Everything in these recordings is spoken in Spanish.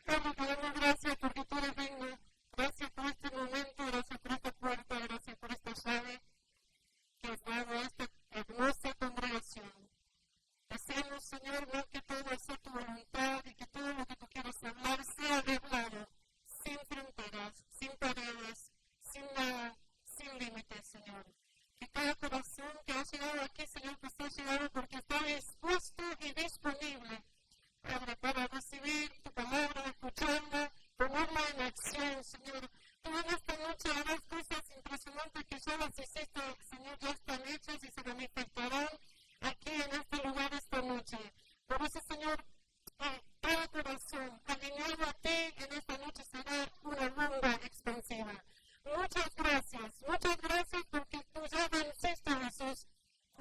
Padre, te damos gracias porque tú eres digno. Gracias por este momento, gracias por esta puerta, gracias por esta llave que has dado a esta hermosa congregación. Deseamos, Señor, ver que todo sea tu voluntad y que todo lo que tú quieras hablar sea hablado, sin fronteras, sin paredes, sin nada, sin límites, Señor. Que cada corazón que ha llegado aquí, Señor, pues ha llegado porque está dispuesto y disponible, Padre, para recibir tu palabra, escucharla, ponerla en acción, Señor. Tú en esta noche harás cosas impresionantes que ya las hiciste, Señor, ya están hechas y se manifestarán aquí en este lugar esta noche. Por eso, Señor, cada corazón alineado a ti en esta noche será una bomba expansiva. Muchas gracias porque tú ya venciste, Jesús.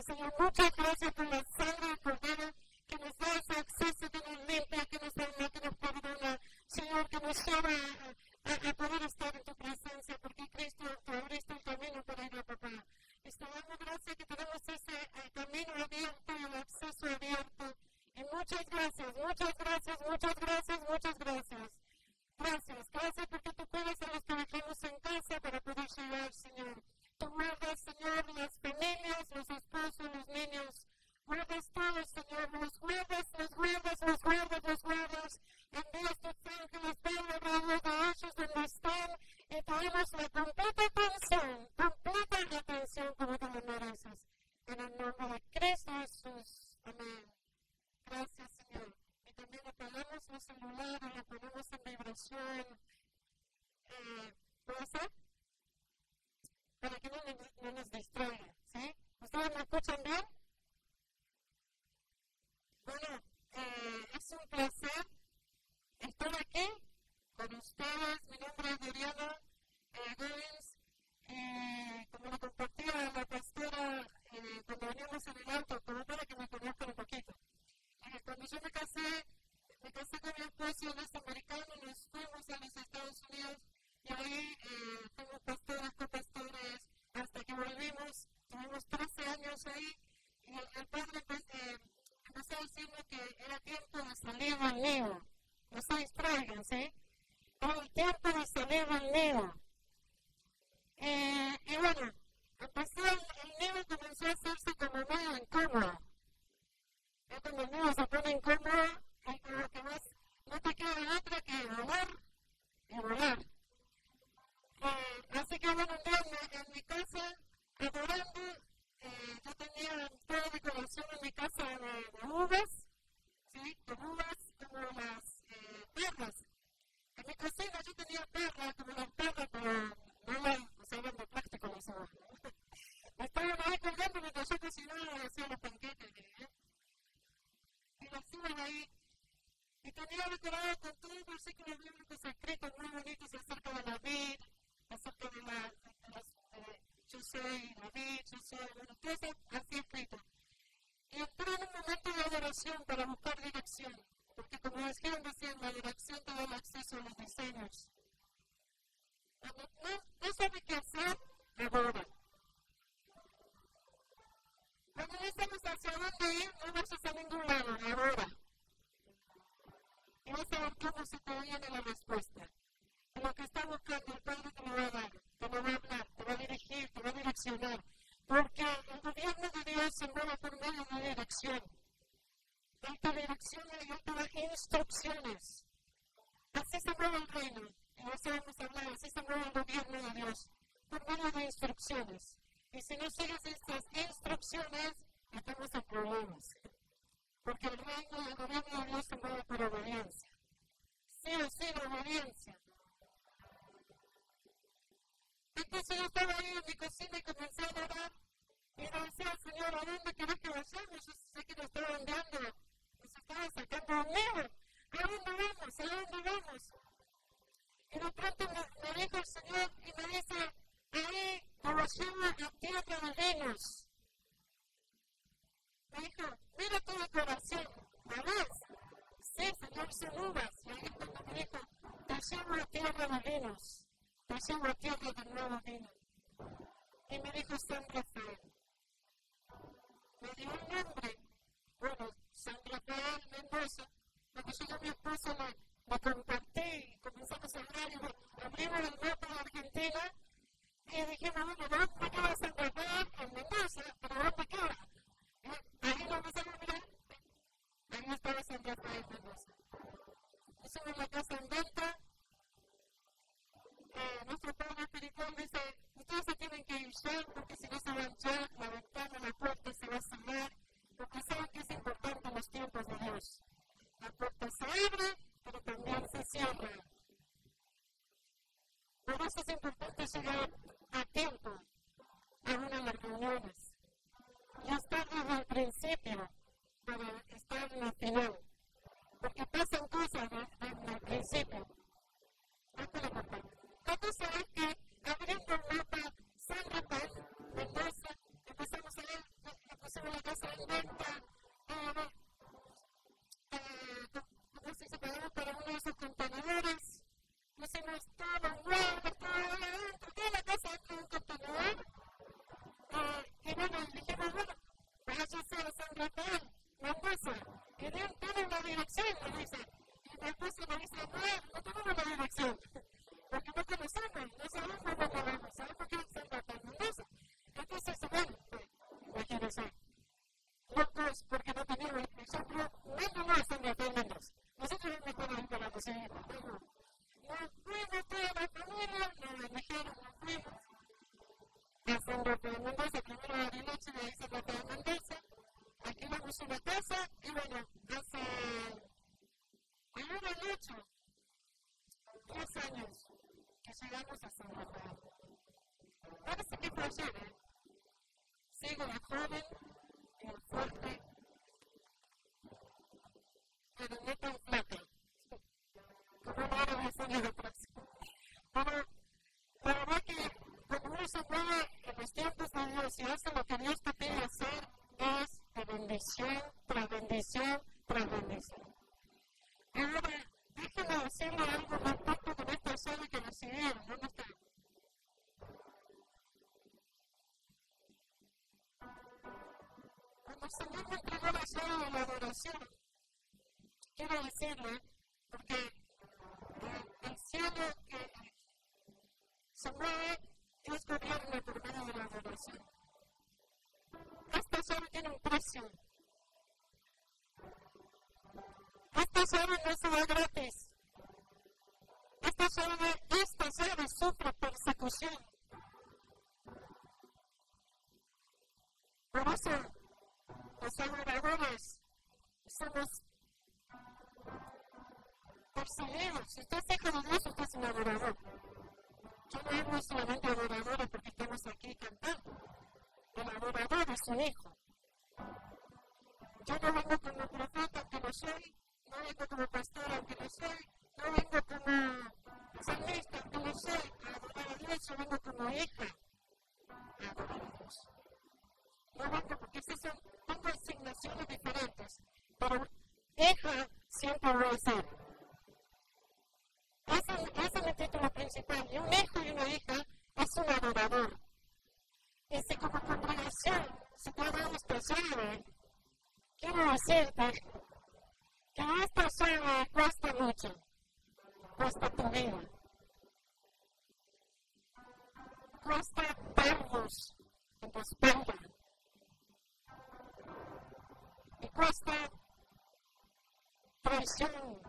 Señor, muchas gracias por la sangre del Cordero que nos da ese acceso, que nos limpia, que nos ama, que nos perdona. Señor, que nos lleva a poder estar en tu presencia, porque Cristo te abriste el camino para ir a papá. Y te damos gracias que tenemos ese camino abierto y el acceso abierto. Y muchas gracias. Gracias porque tú puedes a los que dejamos en casa para poder llegar, Señor. Tú guardas, Señor, las familias, los esposos, los niños. Guardas todos, Señor. Los guardas. Envías tus ángeles, ven alrededor de ellos donde están y tenemos la completa atención como te lo mereces. En el nombre de Cristo Jesús. Amén. Gracias, Señor. Y también apagamos los celulares, la ponemos en vibración. ¿Puede ser? Para que no nos distraiga, ¿sí? ¿Ustedes me escuchan bien? Bueno, es un placer estar aquí con ustedes. Mi nombre es Mariana Gómez. Como lo compartía la pastora cuando veníamos en el auto, como para que me conozcan un poquito. Cuando yo me casé con mi esposo, él es americano, nos fuimos a los Estados Unidos y ahí fuimos pastores, copastores, hasta que volvimos, tuvimos 13 años ahí y el padre empezó a decirme que era tiempo de salir del nido. No se distraigan, ¿sí? Era el tiempo de salir del nido. Y bueno, empezó el nido comenzó a hacerse como medio incómodo. Ya cuando el nido se pone incómodo, hay como que no te queda otra que volar y volar. Así que bueno, un día en mi casa, adorando, yo tenía toda decoración en mi casa de uvas, ¿sí? De uvas como las perlas. En mi cocina yo tenía perlas, como las perlas, pero no las usaban de plástico las uvas. Estaban ahí colgando mientras yo cocinaba y hacía los panqueques. Y las uvas ahí. Y tenía decorado con todos los versículos bíblicos escritos muy bonitos acerca de la vid, acerca de yo soy la vid, yo soy, bueno, todo eso así escrito. Y entré en un momento de adoración para buscar dirección, porque como decían, la dirección te da el acceso a los diseños. Cuando no sabes qué hacer, adora. Cuando no sabes hacia dónde ir, no vayas a ningún lado, adora. Y vas a ver cómo se te viene la respuesta. Y lo que está buscando el Padre te lo va a dar, te lo va a hablar, te va a dirigir, te va a direccionar. Porque el gobierno de Dios se mueve por medio de dirección. Él te direcciona y Él te da instrucciones. Así se mueve el reino. Y no sabemos hablar, así se mueve el gobierno de Dios. Por medio de instrucciones. Y si no sigues estas instrucciones, estamos en problemas. Porque el reino y el gobierno de Dios se mueve por obediencia. Sí o sí, la obediencia. Entonces yo estaba ahí en mi cocina y comencé a orar. Y le decía, Señor, ¿a dónde querés que vayamos? Yo sé que nos estaban dando, nos estaban sacando un nido. ¿A dónde vamos? Y de pronto me dijo el Señor y me dice, ahí nos lleva a tierra de vinos. Me dijo, mira tu decoración, ¿la ves? Sí, Señor, son uvas. Y ahí cuando me dijo, te llevo a tierra de vinos, te llevo a tierra de nuevo vino. Y me dijo San Rafael. Me dio un nombre. Bueno, San Rafael, mi esposo, porque yo a mi esposo lo compartí, comenzamos a hablar y abrimos el mapa de Argentina y dijimos, bueno, ¿dónde queda Santa Fe? En Mendoza, pero ¿dónde queda? Ahí lo empezamos a mirar, ahí estaba Santa Fe en Mendoza. Hicimos la casa en venta. Nuestro padre espiritual dice, ustedes se tienen que ir ya, porque si no se van ya, la ventana, la puerta se va a cerrar, porque saben que es importante en los tiempos de Dios. La puerta se abre, pero también se cierra. Por eso es importante llegar a tiempo a una de las reuniones. Y estar desde el principio para estar en el final. Porque pasan cosas desde el principio. Hasta la parte. Entonces es que abriendo el mapa San Rafael, Mendoza, empezamos a ver, le pusimos la casa en venta, no sé si pagamos para uno de esos contenedores, pusimos todo nuevo, todo adentro, toda la casa dentro de un contenedor, y bueno, dijimos, bueno, vaya a ser San Rafael, Mendoza, y Dios tiene una dirección, me dice, y mi esposa me dice, no tenemos una dirección. Porque no conocemos, no sabemos dónde vamos, sabemos que es San Rafael Mendoza. Entonces, bueno, imagínense, locos porque no teníamos, nosotros no es San Rafael Mendoza. Nosotros nos mejor ahí para los hijos. Nos fuimos toda la familia, nos dejaron, nos fuimos a San Rafael Mendoza, primero de la noche de San Rafael Mendoza. Alquilamos una casa y bueno, hace ahora el 8, 3 años. Que llegamos a San Rafael. Parece que fue ayer, sigo de joven, fuerte, pero no tan flaca, como una hora de años atrás. Pero la verdad que cuando uno se mueve en los tiempos de Dios y hace lo que Dios te pide hacer, es de bendición tras bendición tras bendición. Ahora, déjame decirle algo más parte de esta persona que recibieron. ¿Dónde está? Cuando el Señor me entregó la llave de la adoración, quiero decirle, porque el cielo se mueve, Dios gobierna por medio de la adoración. Esta llave tiene un precio. Esta llave no se da gratis. Esta llave sufre persecución. Por eso, los adoradores somos perseguidos. Si usted es hijo de Dios, usted es un adorador. Yo no hablo solamente de adoradores porque estamos aquí cantando. El adorador es un hijo. Yo no vengo como profeta, aunque lo soy. No vengo como pastor, aunque lo soy. No vengo como salmista, aunque lo soy. A adorar a Dios, yo vengo como hija a adorar a Dios. No vengo porque tengo asignaciones diferentes. Pero hija siempre voy a ser. Ese es mi título principal. Y un hijo y una hija es un adorador. Y si como congregación se te ha dado esta llave, quiero decirte que esta llave cuesta mucho, cuesta tu vida, cuesta dardos en tu espalda y cuesta traición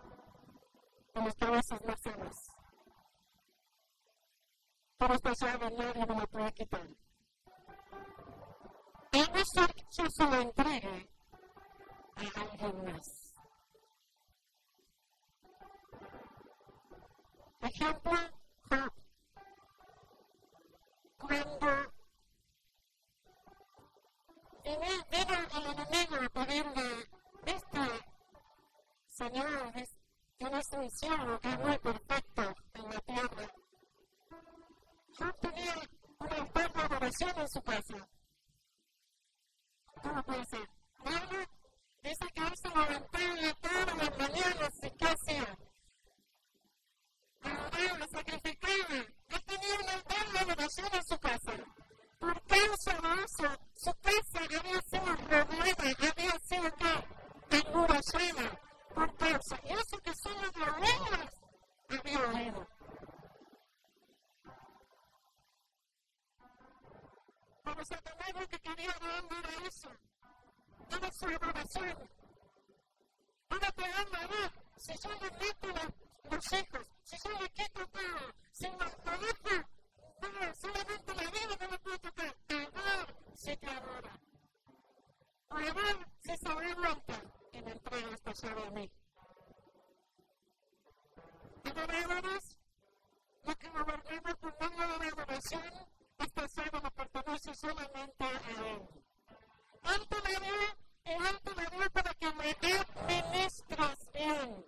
en los cabezas más sanas. Pero esta llave nadie me la puede quitar. A no ser que yo se la entregue a alguien más. Ejemplo, Job. Cuando vino el enemigo a pedirle, ¿viste, Señor, tienes un siervo que es muy perfecto en la tierra? Job tenía un altar de adoración en su casa. ¿Cómo puede ser? Bueno, dice que él se levantaba todas las mañanas y ¿qué hacía? Adoraba, sacrificaba. Él tenía un altar de adoración en su casa. Por causa de eso, su casa había sido rodeada, había sido amurallada por causa. Y eso que solo de oír O sea, Satanás lo que quería de él era eso. Era su adoración. Era que él me ve. Si yo le meto los hijos, si yo le quito todo, si la deja, no, solamente la veo y no le puedo tocar. A ver si te adora. O a ver si se da vuelta y me entrega esta llave a mí. Adoradores, lo que gobernamos por medio de la adoración, esta llave le pertenece solamente a Él. Él te la dio y Él te la dio para que me administres bien.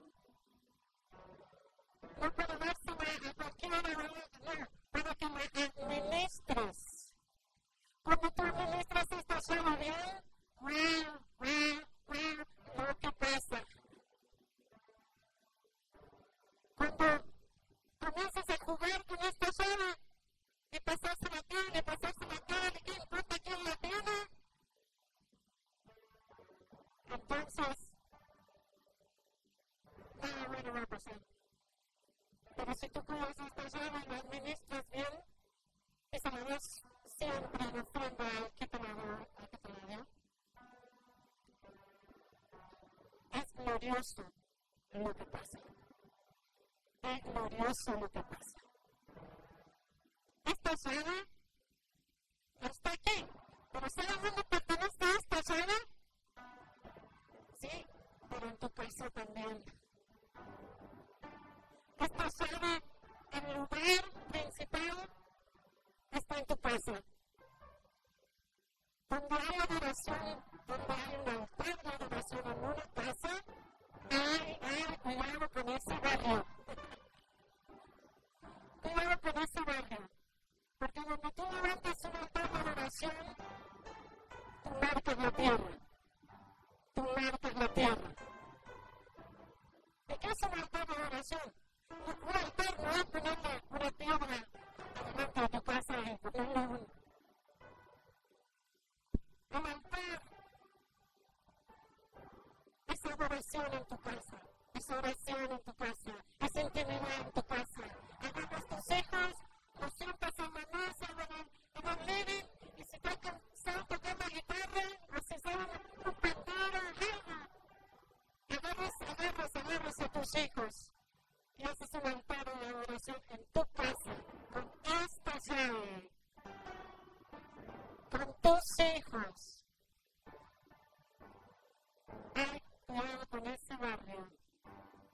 No para dársela a cualquiera, no, para que me administres. Cuando tú administras esta llave bien, lo que pasa. Cuando comienzas a jugar con esta llave, y pasársela acá, ¿qué importa quién la tiene? Entonces, nada bueno va a pasar. Pero si tú cuidas esta llave y la administras bien, y se la das siempre en ofrenda al que te la dio, es glorioso lo que pasa. Es glorioso lo que pasa. Esta llave está aquí, pero ¿sabes dónde pertenece a esta llave? Sí, pero en tu casa también. Esta llave, el lugar principal, está en tu casa. Donde hay adoración, donde hay un altar de adoración en una casa, hay cuidado con ese barrio. Cuidado con ese barrio. Porque donde tú levantas un altar de adoración, tú marcas la tierra. Tú marcas la tierra. ¿Y qué es un altar de adoración? Un altar no es ponerle una piedra delante de tu casa y ponerle un... El altar es adoración en tu casa, es oración en tu casa, es intimidad en tu casa. Agarras tus hijos, los sientas en la mesa en el living, y si estás cansado tocando la guitarra, o si saben un pandero, agarras a tus hijos y haces un altar de adoración en tu casa, con esta llave, con tus hijos. Cuidado con ese barrio,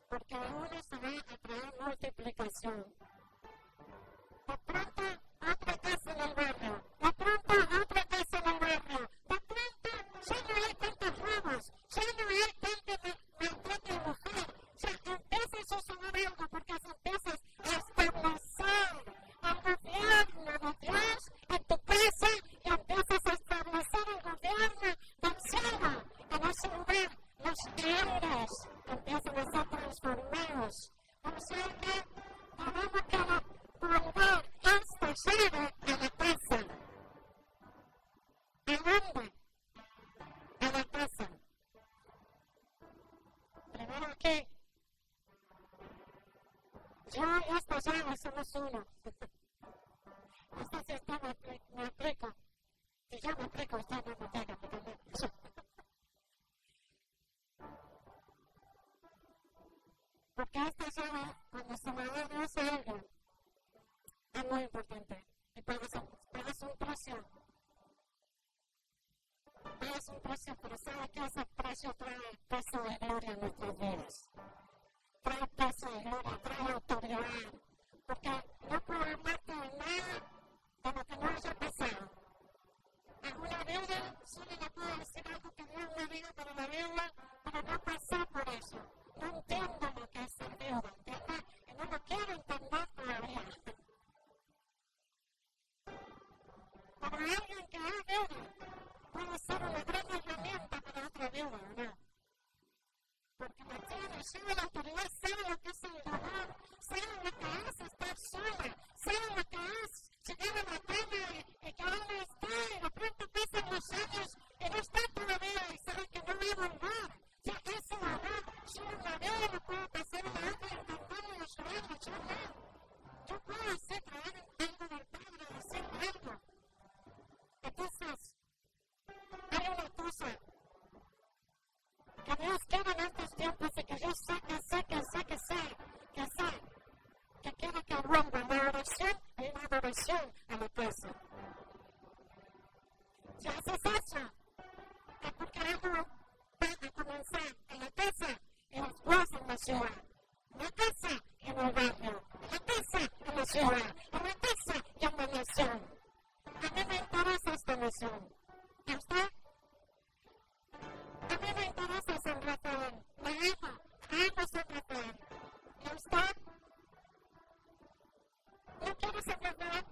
porque de uno se va a traer multiplicación. De pronto, otra casa en el barrio. De pronto, otra casa en el barrio. De pronto, ya no hay tantos robos. Ya no hay tanto maltrato de mujer. Ya empieza a suceder algo, porque se empiezas a establecer el gobierno de Dios en tu casa y empiezas a establecer el gobierno del cielo en ese lugar. Los aires empiezan a ser transformados. O sea que tenemos que volver esta llave a la casa. ¿A dónde? A la casa. Primero aquí. Yo y esta llave somos uno. No sé si usted me explico. Si yo me explico, usted no me entiende, pero también. Porque esta llave, cuando se la da Dios a alguien, es muy importante. Y pagas un precio. Pagas un precio, pero ¿sabe qué? Ese precio trae peso de gloria en nuestras vidas. Trae peso de gloria, trae autoridad. Porque no puedo hablarte de nada de lo que no haya pasado. A una viuda solo le puedo decir algo que Dios me diga para la viuda, pero no pasé por eso. No entiendo lo que es ser viuda, ¿entiendes? Y no lo quiero entender todavía. Para alguien que es viuda, puede ser una gran herramienta para otra viuda, ¿o no? Porque la tiene, lleva la autoridad, sabe lo que es el dolor ciudad, la casa en el barrio, la casa en la ciudad, la casa y en la nación. A mí me interesa esta nación. ¿Y usted? A mí me interesa San Rafael. La amo San Rafael. ¿Y usted? ¿No quiere San Rafael?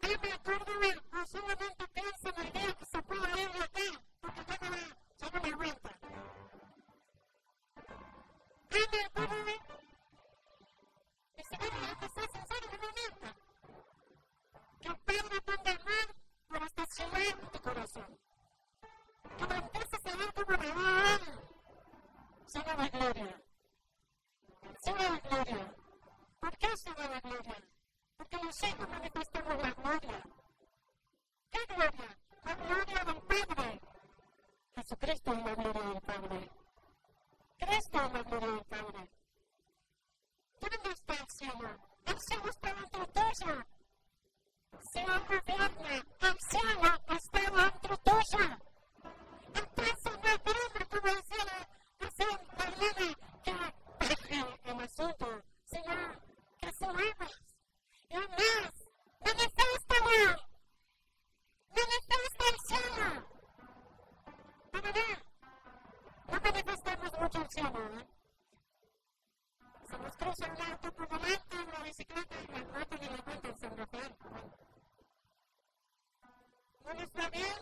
Ama Córdoba o solamente piensa en el día que se pueda ir de acá, porque ya no me aguanta. Ama Córdoba. Y si no me que sea sincero, no me mienta. Que el Padre ponga amor por esta ciudad en tu corazón. Que me empieces a ver como la veo a Él. Llena de gloria. Llena de gloria. ¿Por qué llena de gloria? Porque los hijos manifestamos la gloria. ¿Qué gloria? La gloria del Padre. Jesucristo es la gloria del Padre. Cristo es la gloria del Padre. ¿Dónde está el cielo? El cielo está dentro tuyo. Si Él gobierna, el cielo está dentro tuyo. Entonces no es broma, como decía Marlene, que baje el asunto, sino que subamos. Y más, manifiéstalo. Manifiesta el cielo. Pero no manifestamos mucho el cielo, ¿eh? Se nos cruza un auto por delante en la bicicleta y la moto ni la cuenta en San Rafael. ¿No les va bien?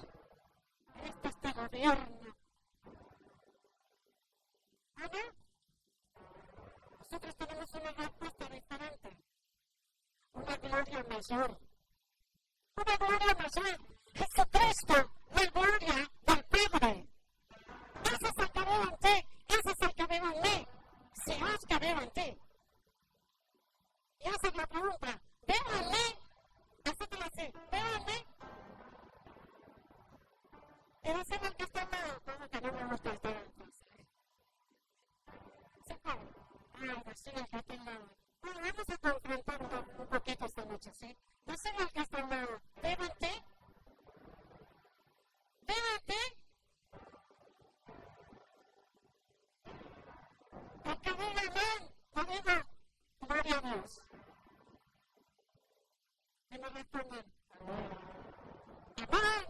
Este es tu gobierno. ¿Ah, no? Nosotros tenemos una respuesta diferente. Una gloria mayor. Una gloria mayor. Jesucristo, la gloria del Padre. Ese es el que vive en ti. Ese es el que vive en mí. Si es que vive en ti. Y esa es la pregunta. ¿Vive en mí? Así que así. ¿Vive en mí? Y decirle al que está al lado. Como que no me gusta estar antes. ¿Se puede? Ay, decirle al que está al lado. Bueno, vamos a confrontar un poquito esta noche, ¿sí? Decirle al que está al lado. ¿Vive en ti? ¿Vive en ti? El que diga amén, que diga gloria a Dios. Y me responden, amén.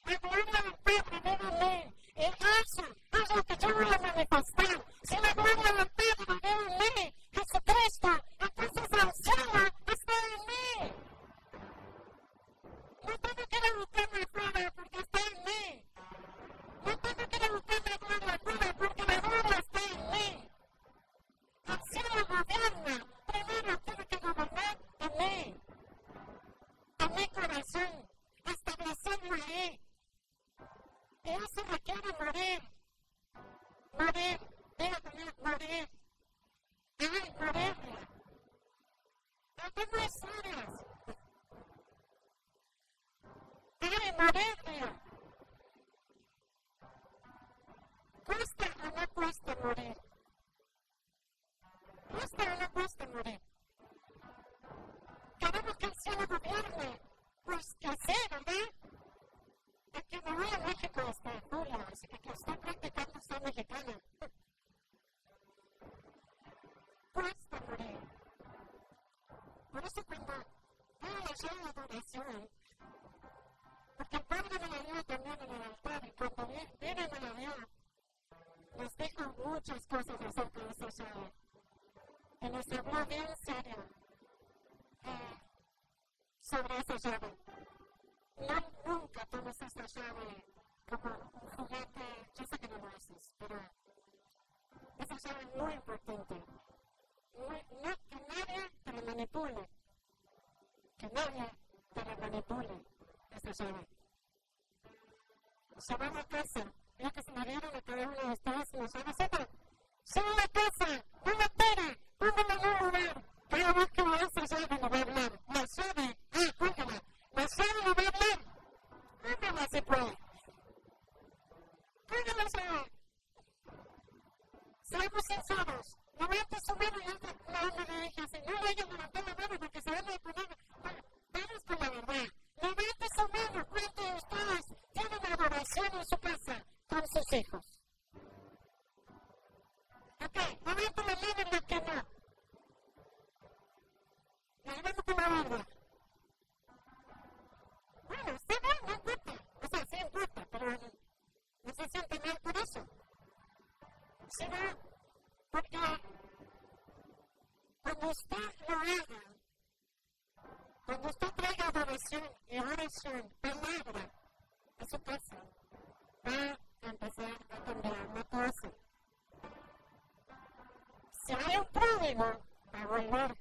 La gloria del Padre vive en mí. Y eso es lo que yo voy a manifestar. Si la gloria del Padre vive en mí, Jesucristo, entonces el cielo está en mí. No tengo que ir a buscarme afuera porque está en mí. No tengo que ir a buscarme gloria afuera porque la gloria está en mí. El cielo gobierna. Primero tiene que gobernar en mí. En mi corazón. Establecerlo ahí. Y eso requiere morir. Morir. Diga conmigo, morir. Ay, morir. ¿Qué no es horas? Ay, morir. ¿Cuesta o no cuesta morir? ¿Cuesta o no cuesta morir? Queremos que el cielo gobierne. Pues que sí, ¿verdad? Es que me voy a México hasta julio, así que estoy practicando ser mexicana. Cuesta morir. Por eso cuando veo la llave de adoración, porque el Padre me la dio también en el altar, y cuando viene me la dio, nos dijo muchas cosas acerca de esa llave. Y nos habló bien serio sobre esa llave. No, nunca tomes esa llave como un juguete. Yo sé que no lo haces, pero esa llave es muy importante. No que nadie te la manipule. Que nadie te la manipule, esa llave. Se va a la casa. Lo que se me dieron a cada uno de ustedes, la llave Z. Se va a la casa. No la tira. Póngala en un lugar. Cada vez que vea esa llave le va a hablar. La llave. Póngala. La llave le va a hablar. Póngala si puede. Póngala la llave. Seamos sinceros. Levante su mano y le dije así. No le digan levantar la mano porque se van a poner. Vamos con la verdad. Levante su mano. ¿Cuántos de ustedes tienen adoración en su casa con sus hijos? sino porque cuando usted lo haga, cuando usted traiga adoración y oración, palabra a su casa, va a empezar a cambiar la cosa. Si hay un pródigo, va a volver.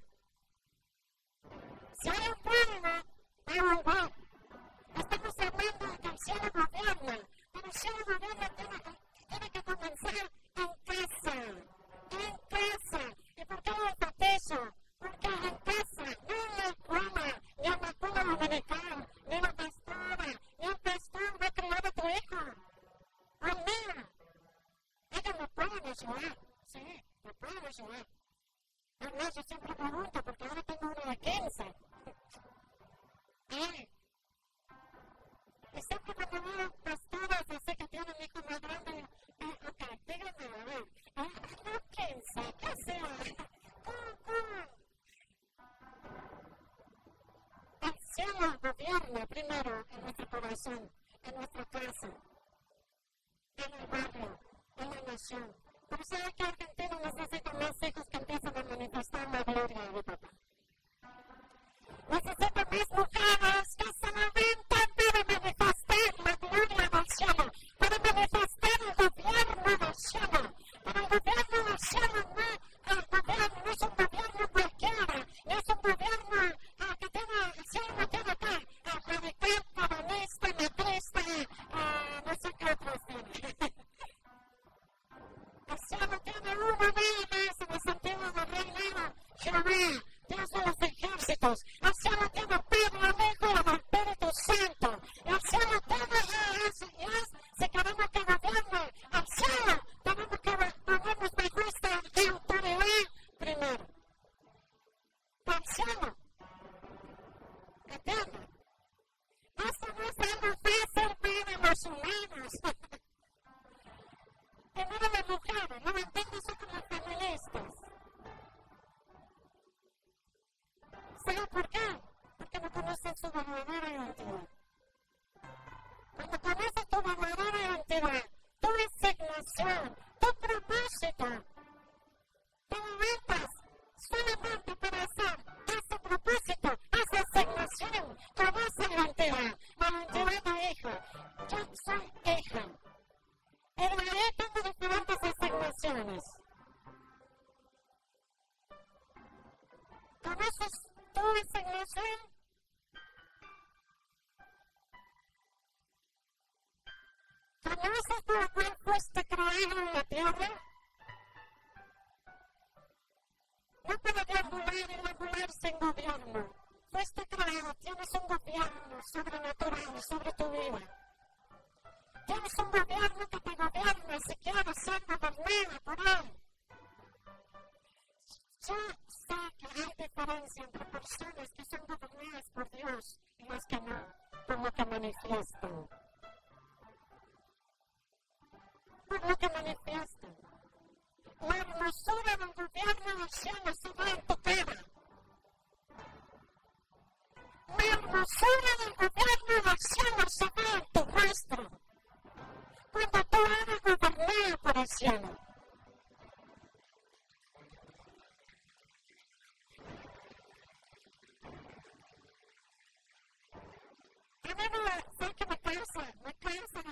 Si hay un pródigo, va a volver. Estamos hablando de que el cielo gobierna, pero el cielo gobierna tiene que comenzar en casa. En casa. ¿Y por qué lo enfatizo? Porque en casa, no en la escuela, ni en la escuela dominical, ni la pastora, ni el pastor va a criar a tu hijo. O el mío. Ellos me pueden ayudar. Sí, me pueden ayudar. Además, yo siempre pregunto, porque ahora tengo uno de 15. Y siempre cuando veo pastoras así que tienen hijos más grandes, ok, díganme, a ver, no 15, ¿qué sea? ¿Cómo? El cielo gobierna primero en nuestro corazón, en nuestra casa, en el barrio, en la nación. Pero ¿sabe que Argentina necesita más hijos que empiezan a manifestar la gloria de papá? Necesita más mujeres que se levanten para manifestar la gloria del cielo, para manifestar el gobierno del cielo. Pero el gobierno del cielo no es un gobierno cualquiera, no es un gobierno que tiene, el cielo no tiene que radical, comunista, matrista, no sé qué otros tiene. El cielo tiene uno nada más en el sentido de reinado, Jehová, Dios de los ejércitos. El cielo tiene Padre, el Hijo y el Espíritu Santo. El cielo tiene si queremos que gobierne el cielo, tenemos que ponernos bajo esta autoridad primero. El cielo. ¿Entienden? Eso no es algo fácil para los humanos. Primero las mujeres, no entiendes como feministas. ¿Sabe por qué? Porque no conocen su verdadera identidad. Cuando conoces tu verdadera identidad, tu asignación, tu propósito, te levantas solamente para hacer ese propósito, esa asignación, con esa identidad, la identidad de hijo. Yo soy hija. Y de ahí tengo diferentes asignaciones. ¿Conoces tu asignación? ¿Conoces por la cual fuiste creado en la tierra? No puede deambular y deambular sin gobierno. Fuiste creado, tienes un gobierno sobrenatural sobre tu vida. Tienes un gobierno que te gobierna si quieres ser gobernada por él. Yo sé que hay diferencia entre personas que son gobernadas por Dios y las que no, por lo que manifiestan. Por lo que manifiestan. La hermosura del gobierno del cielo se ve en tu cara. La hermosura del gobierno del cielo se ve en tu rostro. Cuando tú eres gobernado por el cielo. A mí sé que me cansa, no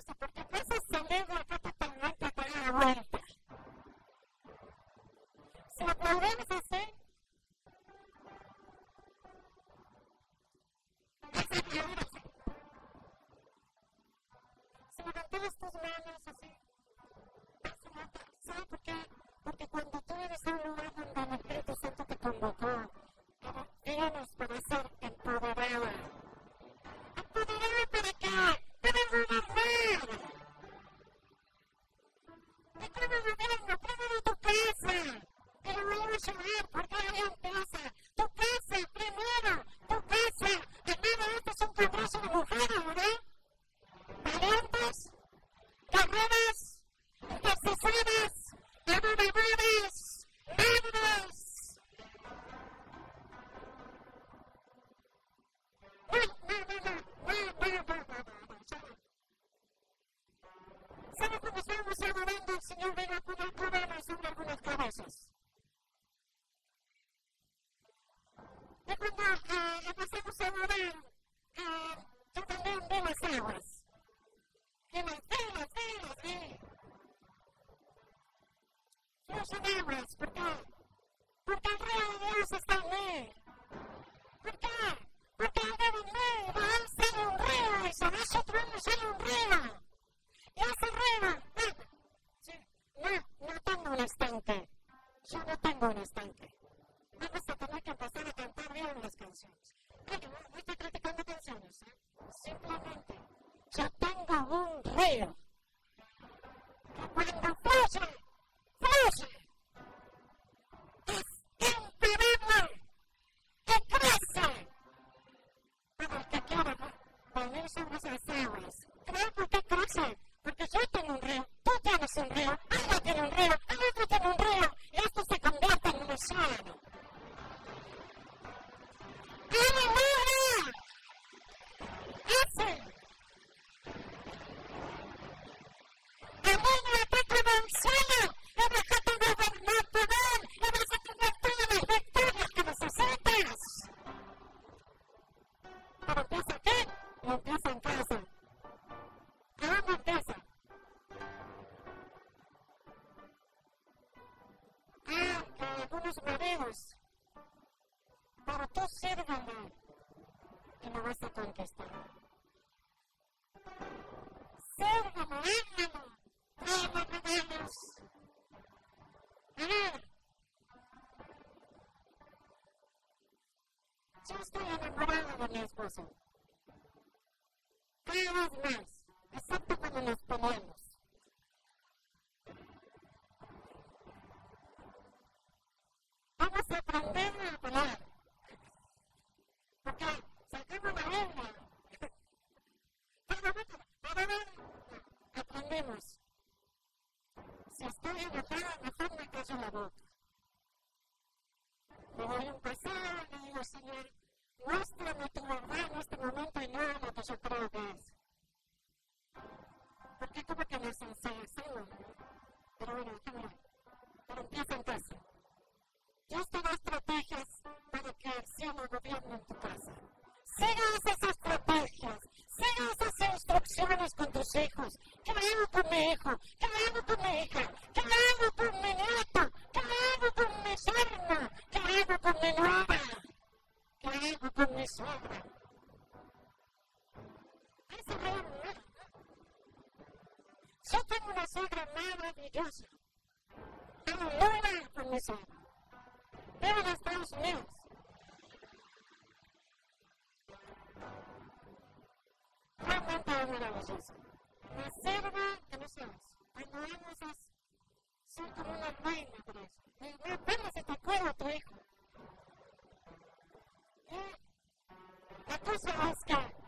sé, porque a veces salir de acá totalmente te da la vuelta. Si aplaudimos así, es aplaudir así. Si levantas tus manos así, ¿sabes por qué? Porque cuando tú eres a un lugar donde el Espíritu Santo te convocó, vienes para ser empoderada. ¿Empoderada para qué? Para gobernar. ¿Y cómo gobierno? Primero tu casa. Y lo voy a ayudar. fluyen aguas. ¿Por qué? Porque el río de Dios está en mí. ¿Por qué? Porque de mí sale un río, eso, de ese trono sale un río. Y ese río, no tengo un estanque. Yo no tengo un estanque. Vamos a tener que empezar a cantar bien las canciones. Bueno, no estoy criticando canciones, ¿eh? Simplemente, yo tengo un río. Que cuando fluye, es imparable, que crece. Para el que quiera venir sobre esas aguas. ¿Creo por qué crece? Porque yo tengo un río, tú tienes un río, ella tiene un río, el otro tiene un río, y esto se convierte en un océano. ¡Aleluya! ¡Ese! ¡Aleluya! ¡Como un cielo! ¡Y déjate gobernar por él! ¡Y vas a tener todas las victorias que necesitas! Pero empieza aquí, y empieza en casa. ¿A dónde empieza? Que algunos maridos. Pero tú sírvele y lo vas a conquistar. Sírvele, ámalo, tráeme regalos. A ver, yo estoy enamorada de mi esposo. Cada vez más, excepto cuando nos peleamos. Vamos a aprender a pelear. Porque sacamos la Biblia. Aprendemos. Si estoy enojada, mejor me callo la boca. Me doy un paseo y le digo, Señor, muéstrame tu verdad en este momento y no lo que yo creo que es. Porque como que nos enseñamos. Pero bueno, déjame. Pero empieza en casa. Dios te da estrategias para que el cielo gobierne en tu casa. Siga esas estrategias, siga esas instrucciones con tus hijos. ¿Qué hago con mi hijo? ¿Qué hago con mi hija? ¿Qué hago con mi nieto? ¿Qué hago con mi yerno? ¿Qué hago con mi nuera? ¿Qué hago con mi suegra? Ese es yo tengo una suegra maravillosa. Aleluya con mi suegra. Vive en Estados Unidos. Realmente es maravilloso. Me sirve, que no sabes, cuando vamos a ser como una reina por eso. Y no, vamos si te cuida a tu hijo. Y la cosa es que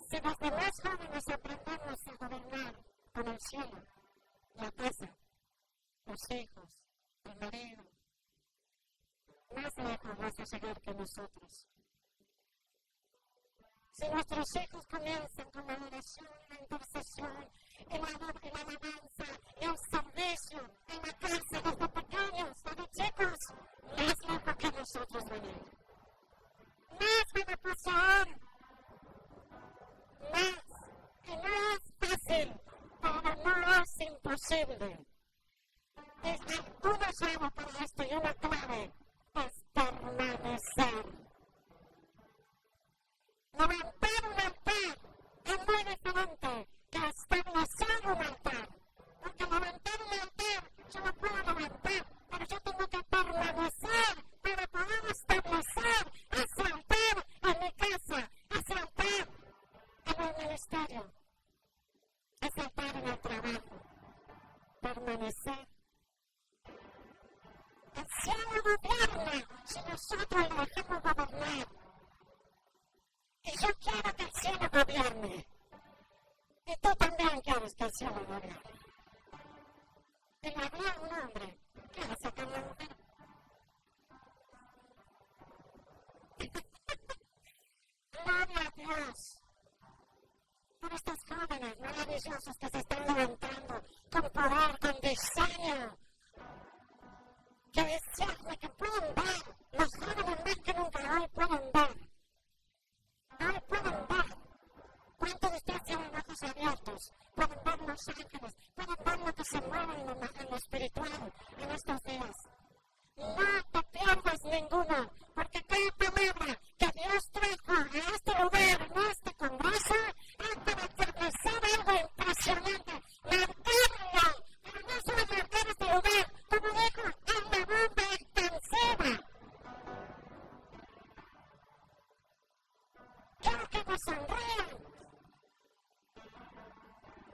si los demás jóvenes aprendemos a gobernar con el cielo, la casa, los hijos, el marido, más lejos vas a llegar que nosotros. Si nuestros hijos comienzan con la adoración, la intercesión, la alabanza, el servicio en la casa desde pequeños, desde chicos, más lejos que nosotros venimos. Más van a poseer, más. Y no es fácil, pero no es imposible. Una llave para esto y una clave es permanecer. Levantar un altar es muy diferente que establecer un altar. Porque levantar un altar yo lo puedo levantar, pero yo tengo que permanecer para poder establecer ese altar en mi casa, ese altar en el ministerio, ese altar en el trabajo. Permanecer. El cielo gobierna si nosotros lo dejamos gobernar. Y yo quiero que el cielo gobierne. Y tú también quieres que el cielo gobierne. Y le hablé a un hombre. ¿Qué le saca la mujer? Gloria a Dios por estos jóvenes maravillosos que se están levantando con poder, con diseño. Que discierne, que pueden ver. Los jóvenes más que nunca hoy pueden ver. Hoy pueden ver. ¿Cuántos de ustedes tienen ojos abiertos? Pueden ver los ángeles, pueden ver lo que se mueve en lo espiritual en estos días. No te pierdas ninguno, porque cada palabra que Dios trajo a este lugar, a este congreso, es para establecer algo impresionante, marcarlo, pero no solo marcar este lugar, como dijo, en la bomba expansiva. Quiero que nos sonrían.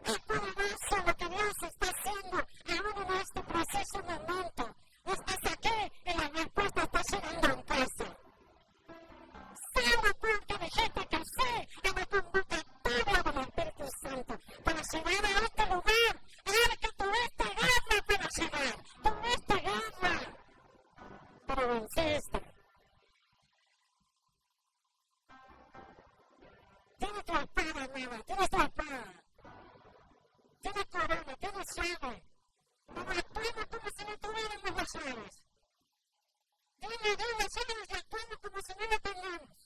Es poderoso lo que Dios está haciendo aún en este preciso momento. Estás aquí y la respuesta está llegando en casa. Solo porque dijiste que sí a la convocatoria del Espíritu Santo para llegar a este lugar. Ahora que tuviste guerra para llegar, tuviste guerra, pero venciste. Tienes tu espada, amada, tienes tu espada. Tienes corona, tienes llave. Pero actuemos como si no tuviéramos las llaves. Dile, llaves y actuemos como si no las tengamos.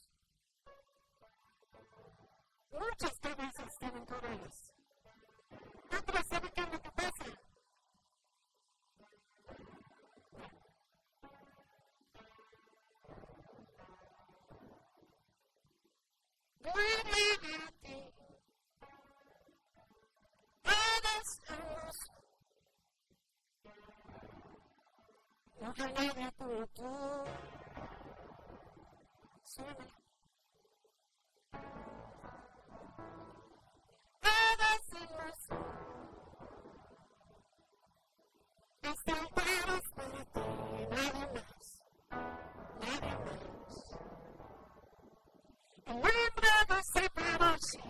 Muchas cabezas tienen coronas. Otras saben qué es lo que pasa. Gloria a ti. Eres hermoso. No hay nadie como tú. Súbeme. Eres hermoso. Este altar es para ti, nada más. Nada más. El hombre desaparece.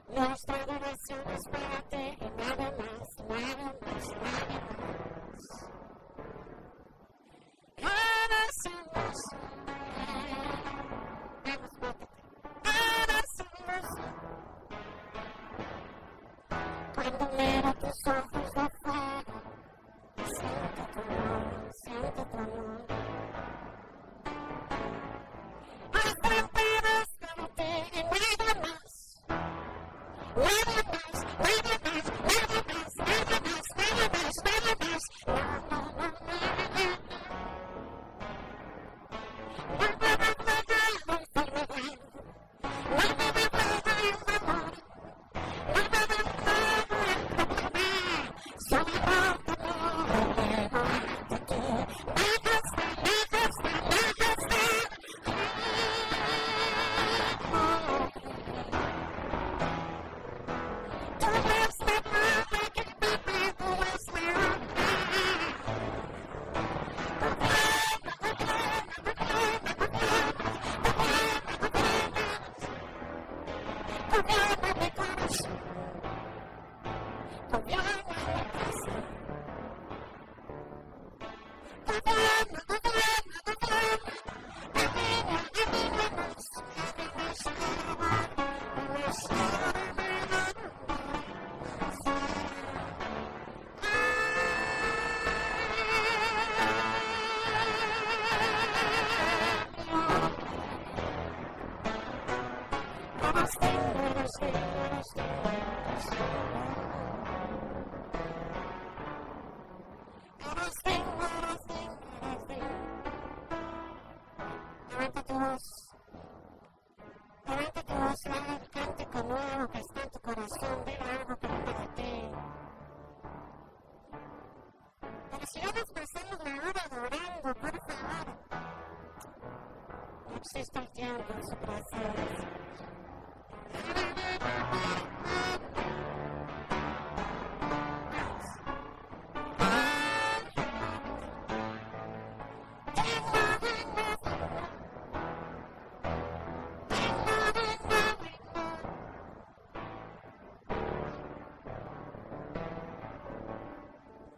Nuestra adoración es para ti y nada más, nada más, nada más. Eres hermoso. Vamos, métete. Eres hermoso. Cuando miro tus ojos de fuego, siento tu amor, siento tu amor. Este altar es para ti y nada más. Nada más, nada más, nada más, nada más, nada más, nada más. No, no, no, no, no. No me va a traer la enfermedad. No me va a traer el dolor. No me va a traer el problema. Solo porque no me llevo ante ti. Nada está, nada está, nada está. Tú eres la madre que me perdonas la honra. Gobierna mi corazón. Gobierna mi corazón. Gobierna, gobierna, gobierna. Amínanos, levanta tu voz. Levanta tu voz, haga el cántico nuevo que está en tu corazón. Diga algo que venga de ti. Pero si vamos pasando la hora adorando, por favor. No existe el tiempo en su presencia.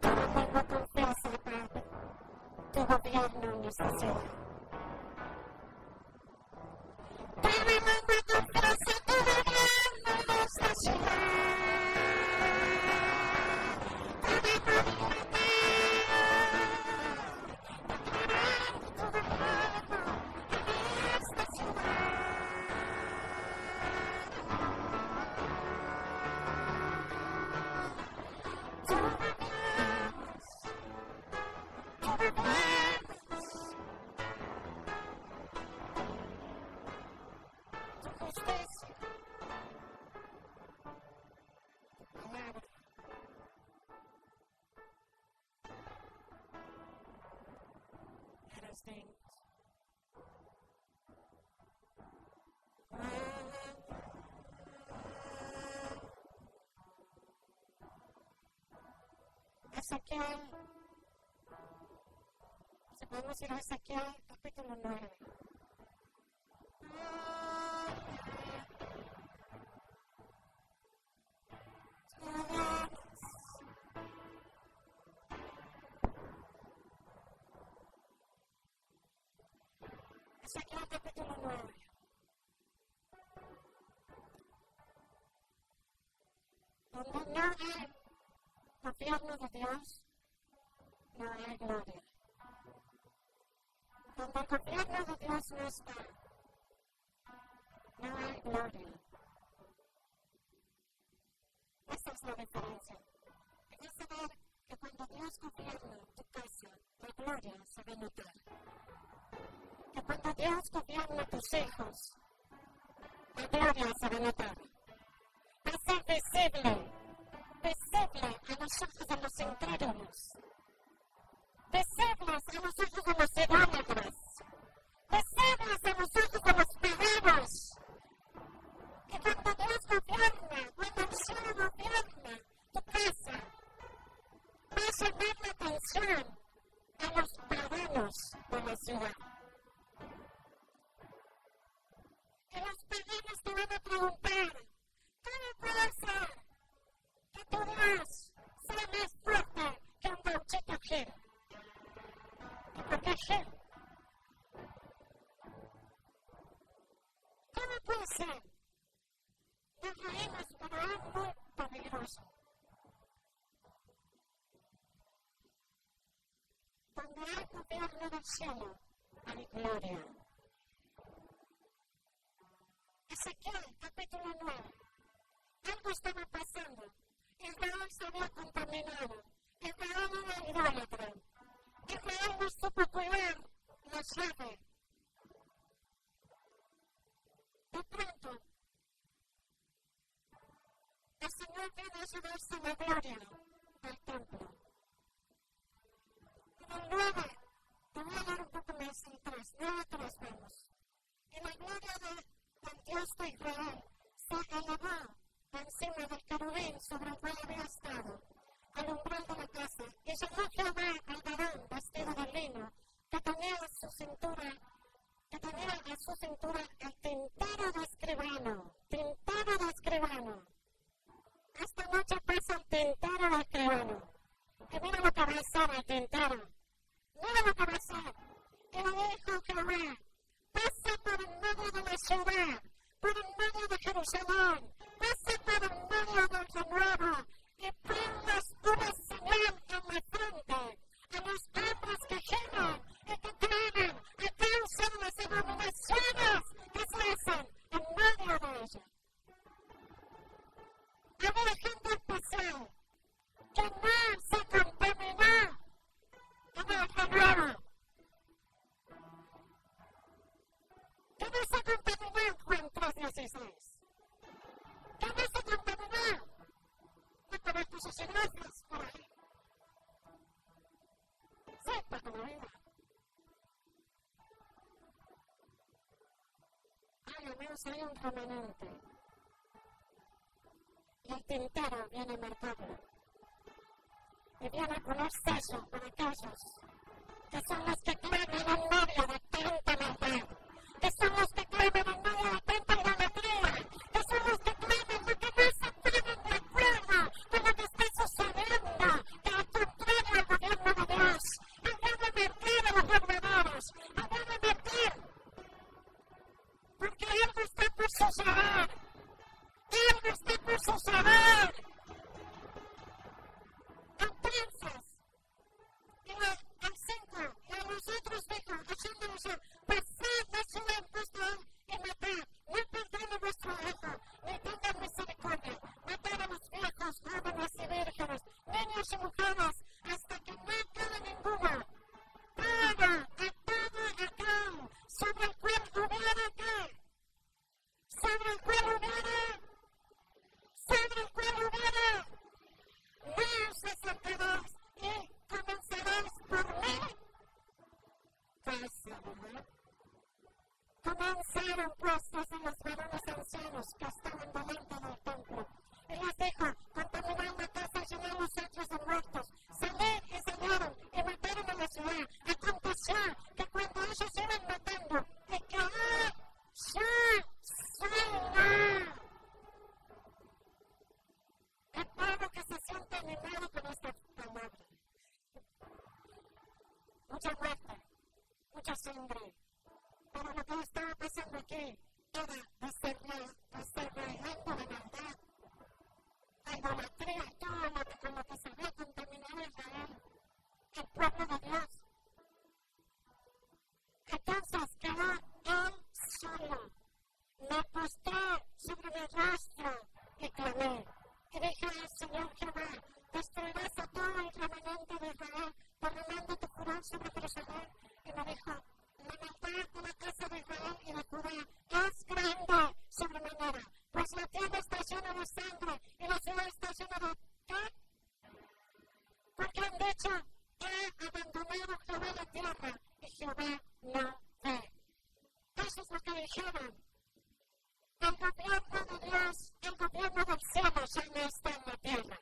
Tengo confianza, Padre. Tu gobierno en nuestra ciudad. Tengo confianza, tu gobierno en nuestra ciudad. Tu gobierno en esta ciudad. things. Ezequiel, si podemos ir a Ezequiel, capítulo 9. Ezequiel capítulo 9. Donde no hay gobierno de Dios, no hay gloria. Donde el gobierno de Dios no está, no hay gloria. Esa es la diferencia. Debes saber que cuando Dios gobierna tu casa, la gloria se va a notar. Que cuando Dios gobierna tus hijos, la gloria se va a notar. Va a ser visible a los ojos de los incrédulos, visibles a los ojos de los idólatras, visibles a los ojos de los paganos. Que cuando Dios gobierna, cuando el cielo gobierna tu casa, va a llamar la atención a los paganos de la ciudad. Que los paganos te van a preguntar, ¿cómo puede ser que tu Dios sea más fuerte que un gauchito Gil? ¿Y por qué Gil? ¿Cómo puede ser? Nos reímos, pero es muy peligroso. Donde hay gobierno del cielo, hay gloria. Ezequiel, capítulo 9. Algo estaba pasando. Israel se había contaminado. Israel era idólatra. Israel no supo cuidar la llave. De pronto, el Señor viene a llevarse la gloria del templo. En el 9, te voy a dar un poco más atrás, 9:3 vemos. Y la gloria del Dios de Israel se elevó encima del querubín sobre el cual había estado, al umbral de la casa, y llamó Jehová al varón vestido de lino, que tenía a su cintura el tintero de escribano. Esta noche pasa el tintero de escribano. Y mira lo que va a hacer el tintero. Mira lo que va a hacer. Y le dijo Jehová, pasa por en medio de la ciudad, por en medio de Jerusalén, pasa por en medio del renuevo, y ponles una señal en la frente a los hombres que gimen y que claman a causa de las abominaciones que se hacen en medio de ella. Había gente especial que no se contaminó en el renuevo. Que no se contaminó en Juan 3:16. Que no se contaminó. No conozco sus iglesias por ahí. Sepa con la vida. Al menos hay un remanente. Y el tintero viene a marcarlo. Y viene a poner sello para aquellos que son los que claman en medio de tanta maldad. Que son los que claman en medio de tanta idolatría, que son los que claman porque no se ponen de acuerdo con lo que está sucediendo, que al contrario al gobierno de Dios, en vez de mentir a los verdaderos, en vez de mentir, porque algo está por suceder, algo está por suceder. Entonces, al 5, y a nosotros dijo, haciéndonos pasad la ciudad en pos de él y matad, no perdone vuestro hijo, ni tengan misericordia, matad a los viejos, jóvenes y vírgenes, niños y mujeres, hasta que no quede ninguno. Todo, a todo aquel sobre el cual hubiera que, sobre el cual mucha muerte, mucha sangre. Pero lo que estaba pasando aquí era desarrollando la maldad, la idolatría, todo lo que se había contaminado Israel, el pueblo de Dios. Entonces quedó él solo. Me postré sobre mi rostro y clamé. Y dije al Señor Jehová, destruirás a todo el remanente de Israel, derramando tu furor sobre Jerusalén. Y me dijo, la maldad de la casa de Israel y de Judá es grande sobremanera, pues la tierra está llena de sangre y la ciudad está llena de ¿qué? Porque han dicho, he abandonado Jehová la tierra y Jehová no ve. Eso es lo que dijeron. El gobierno de Dios, el gobierno del cielo ya no está en la tierra.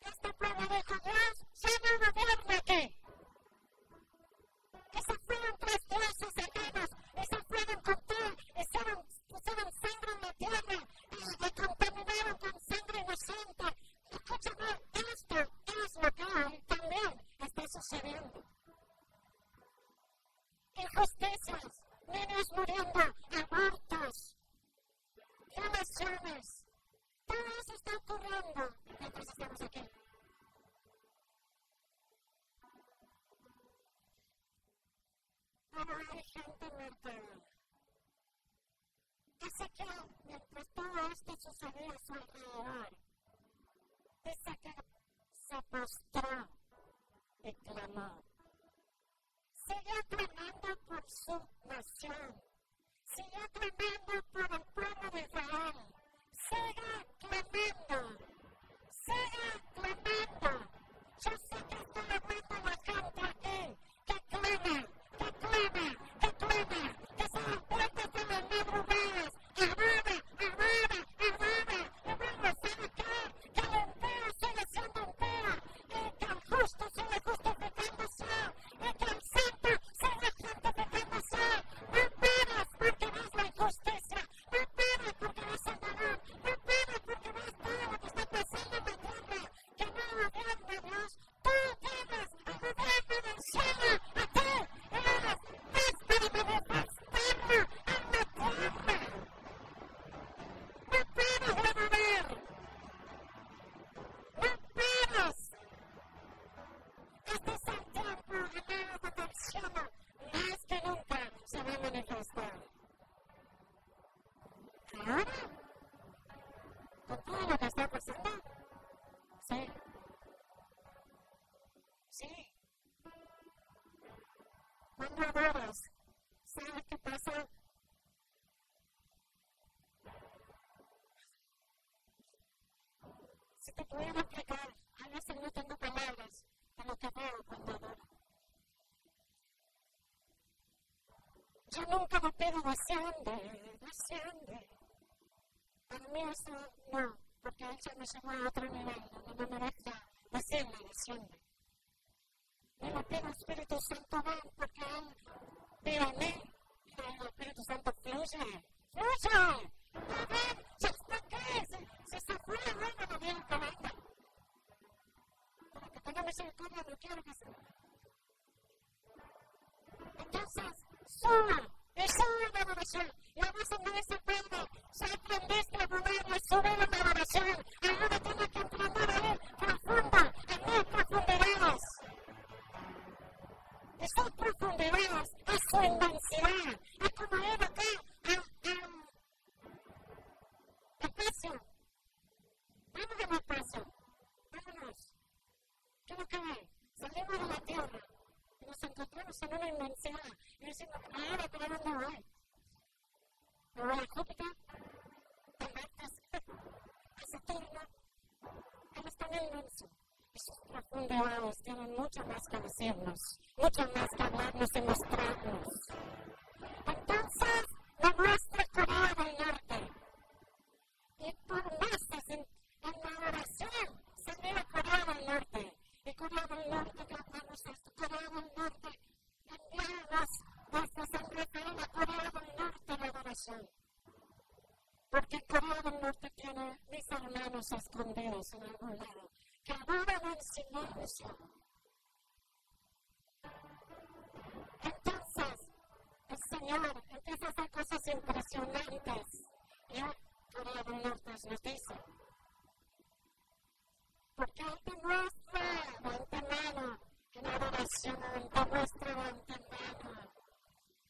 Este pueblo dijo, Dios ya no gobierna aquí. Y se fueron tres dioses ajenos, y se fueron con todo, pusieron sangre en la tierra, y contaminaron con sangre inocente. Escúchame, esto es lo que hoy también está sucediendo. Injusticias, niños muriendo, abortos, violaciones, todo eso está ocurriendo mientras estamos aquí. Pero hay gente muerta. Así que mientras todo esto sucedía a su alrededor, dice que se postró y clamó. Siguió clamando por su nación. Siguió clamando por el pueblo de Israel. Sigue clamando. Sigue clamando. Yo sé que estoy hablando a la gente aquí que clama, que clama, que clama, que se despierta en las madrugadas. Ahora, ahora, ahora. Y bueno, ¿sabe qué? Que el impío sigue siendo impío y que el justo sigue justificándose y que el santo sigue santificándose. No pares porque ves la injusticia, no pares porque ves el dolor, no pares porque ves todo lo que está pasando en la tierra, que no gobierna Dios. Tú tienes el gobierno del cielo a ti y eres para manifestarlo en la tierra. No pares de adorar, no pares. Este es el tiempo, amados, donde el cielo más que nunca se va a manifestar. Ahora, con todo lo que está pasando, sí. Sí. Cuando adoras, ¿sabes qué pasa? Si te pudiera explicar, a veces no tengo palabras de lo que veo cuando adoro. Yo nunca me pido desciende. Para mí eso no, porque él se me llevó a otro nivel, donde no me deja desciende. Y le pido Espíritu Santo, ven, porque él vive en mí. Y el Espíritu Santo fluye. ¡Ya ven! ¡Ya está aquí! Si se fue, bueno, no viene que venga. Pero que tenga misericordia, no quiero que se... Entonces, suba la adoración. La voz no desapaga. Ya aprendiste a moverla, sube la adoración. Ahora tienes que aprender a ir profundo, en mis profundidades. Y sus profundidades es su inmensidad. Es como ir acá a espacio. Vamos al espacio. Vámonos. ¿Qué es lo que ve? Salimos de la tierra y nos encontramos en una inmensidad. Y decimos, ahora, ¿para dónde voy? ¿Me voy a Júpiter? ¿A Marte? ¿A Saturno? Él es tan inmenso. Y sus profundidades tienen mucho más que decirnos, mucho más que hablarnos y mostrarnos. Entonces, me muestra Corea del Norte. Y por meses en la oración salí a Corea del Norte. Y Corea del Norte, clamamos esto, Corea del Norte, enviamos desde San Rafael a Corea del Norte la oración. Porque Corea del Norte tiene mis hermanos escondidos en algún lado, que adoran en silencio, Señor empieza a hacer cosas impresionantes. Yo Corea del Norte nos dice. Porque Él te muestra de antemano en adoración, te muestra de antemano.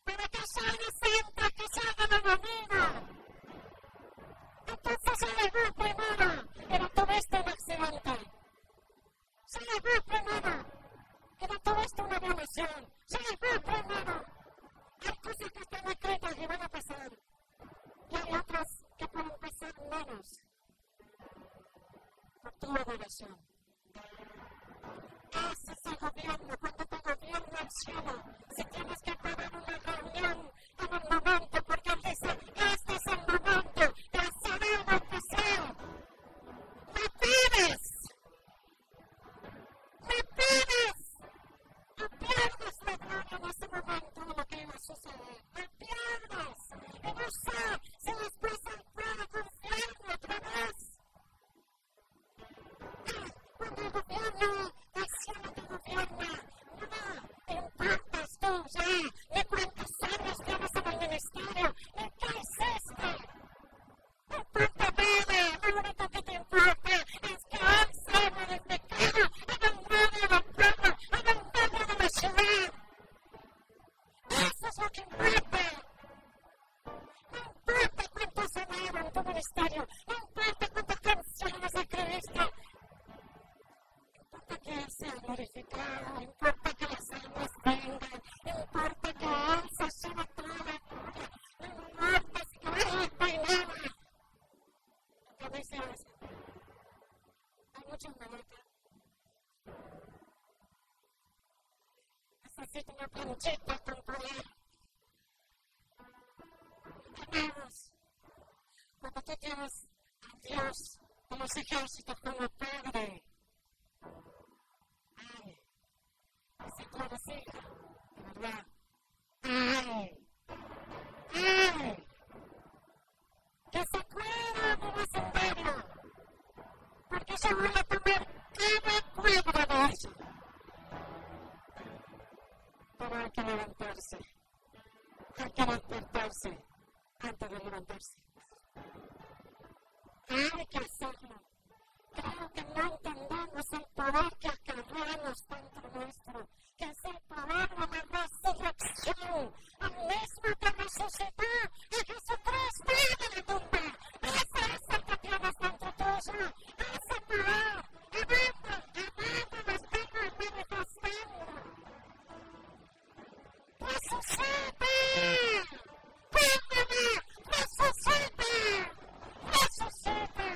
Para que salga siempre, que salga el enemigo. Entonces se llegó primero, pero tuviste un accidente. Se llegó primero, pero tuviste una violación. Se llegó primero. Hay cosas que están escritas y van a pasar. Y hay otras que pueden pasar menos. Por tu adoración. Ese es el gobierno. Cuando te gobierna el cielo, si tienes que parar una reunión en el momento, porque Él dice, este es el momento de hacer algo especial. ¡No pares! ¡No pares! No pierdas la gloria en ese momento de lo que iba a suceder. ¡No pierdas! Y no sé si después Él puede confiarme otra vez. Cuando el gobierno del cielo te gobierna, no te importas tú ya de cuántos años tienes en el ministerio, de qué hiciste. No importa nada, lo único que te importa es que Él sea glorificado en el medio del pueblo, en el medio de la ciudad. Eso es lo que importa. No importa cuánto se eleva en tu ministerio, no importa cuántas canciones escribiste. Que Él sea glorificado, importa que las almas vengan, importa que Él se lleve toda la gloria, no importa si no hay nada. ¿Qué dice eso? Hay muchos maletas. Necesito una planchita con poder. Hermanos, cuando tú tienes a Dios de los ejércitos como Padre, si tú eres hija, de verdad. Que se cuida mi vecindario, porque yo voy a tomar cada cuadra de eso. Pero hay que levantarse. Hay que despertarse antes de levantarse. Hay que hacerlo. Creo que no entendemos el poder que acarreamos dentro nuestro, que es el poder de la resurrección, el mismo que resucitó a Jesucristo de la tumba. Ese es el que tienes dentro tuyo, ese poder. Amando, lo estamos manifestando. ¡Resucita! ¡Cuéntame! ¡Resucita! ¡Resucita!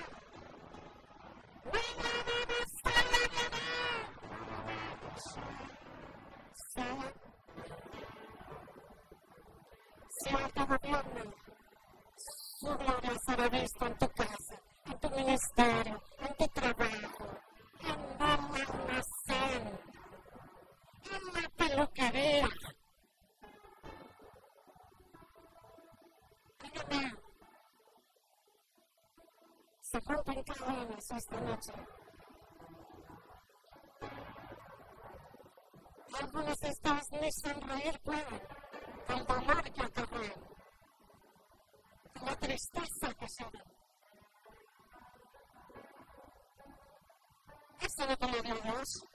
Sea que gobierno, su gloria será vista en tu casa, en tu ministerio, en tu trabajo, en el almacén, en la peluquería. Dígame, se rompen cadenas esta noche. Algunos de ustedes ni sonreír pueden, del dolor que acarrean, de la tristeza que se ve. Eso no te lo dio Dios.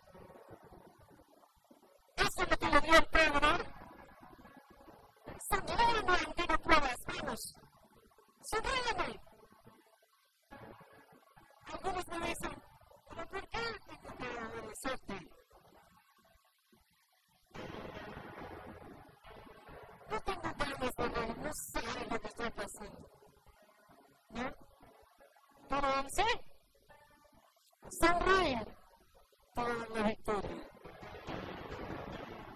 Eso no te lo dio el Padre. Sonríeme aunque no puedas, vamos. Sonríeme. Algunos me dicen, ¿pero por qué tengo que abrazarte? No tengo ganas de ver, no sé lo que estoy pasando. ¿No? Pero en sí, sonreír te da la victoria.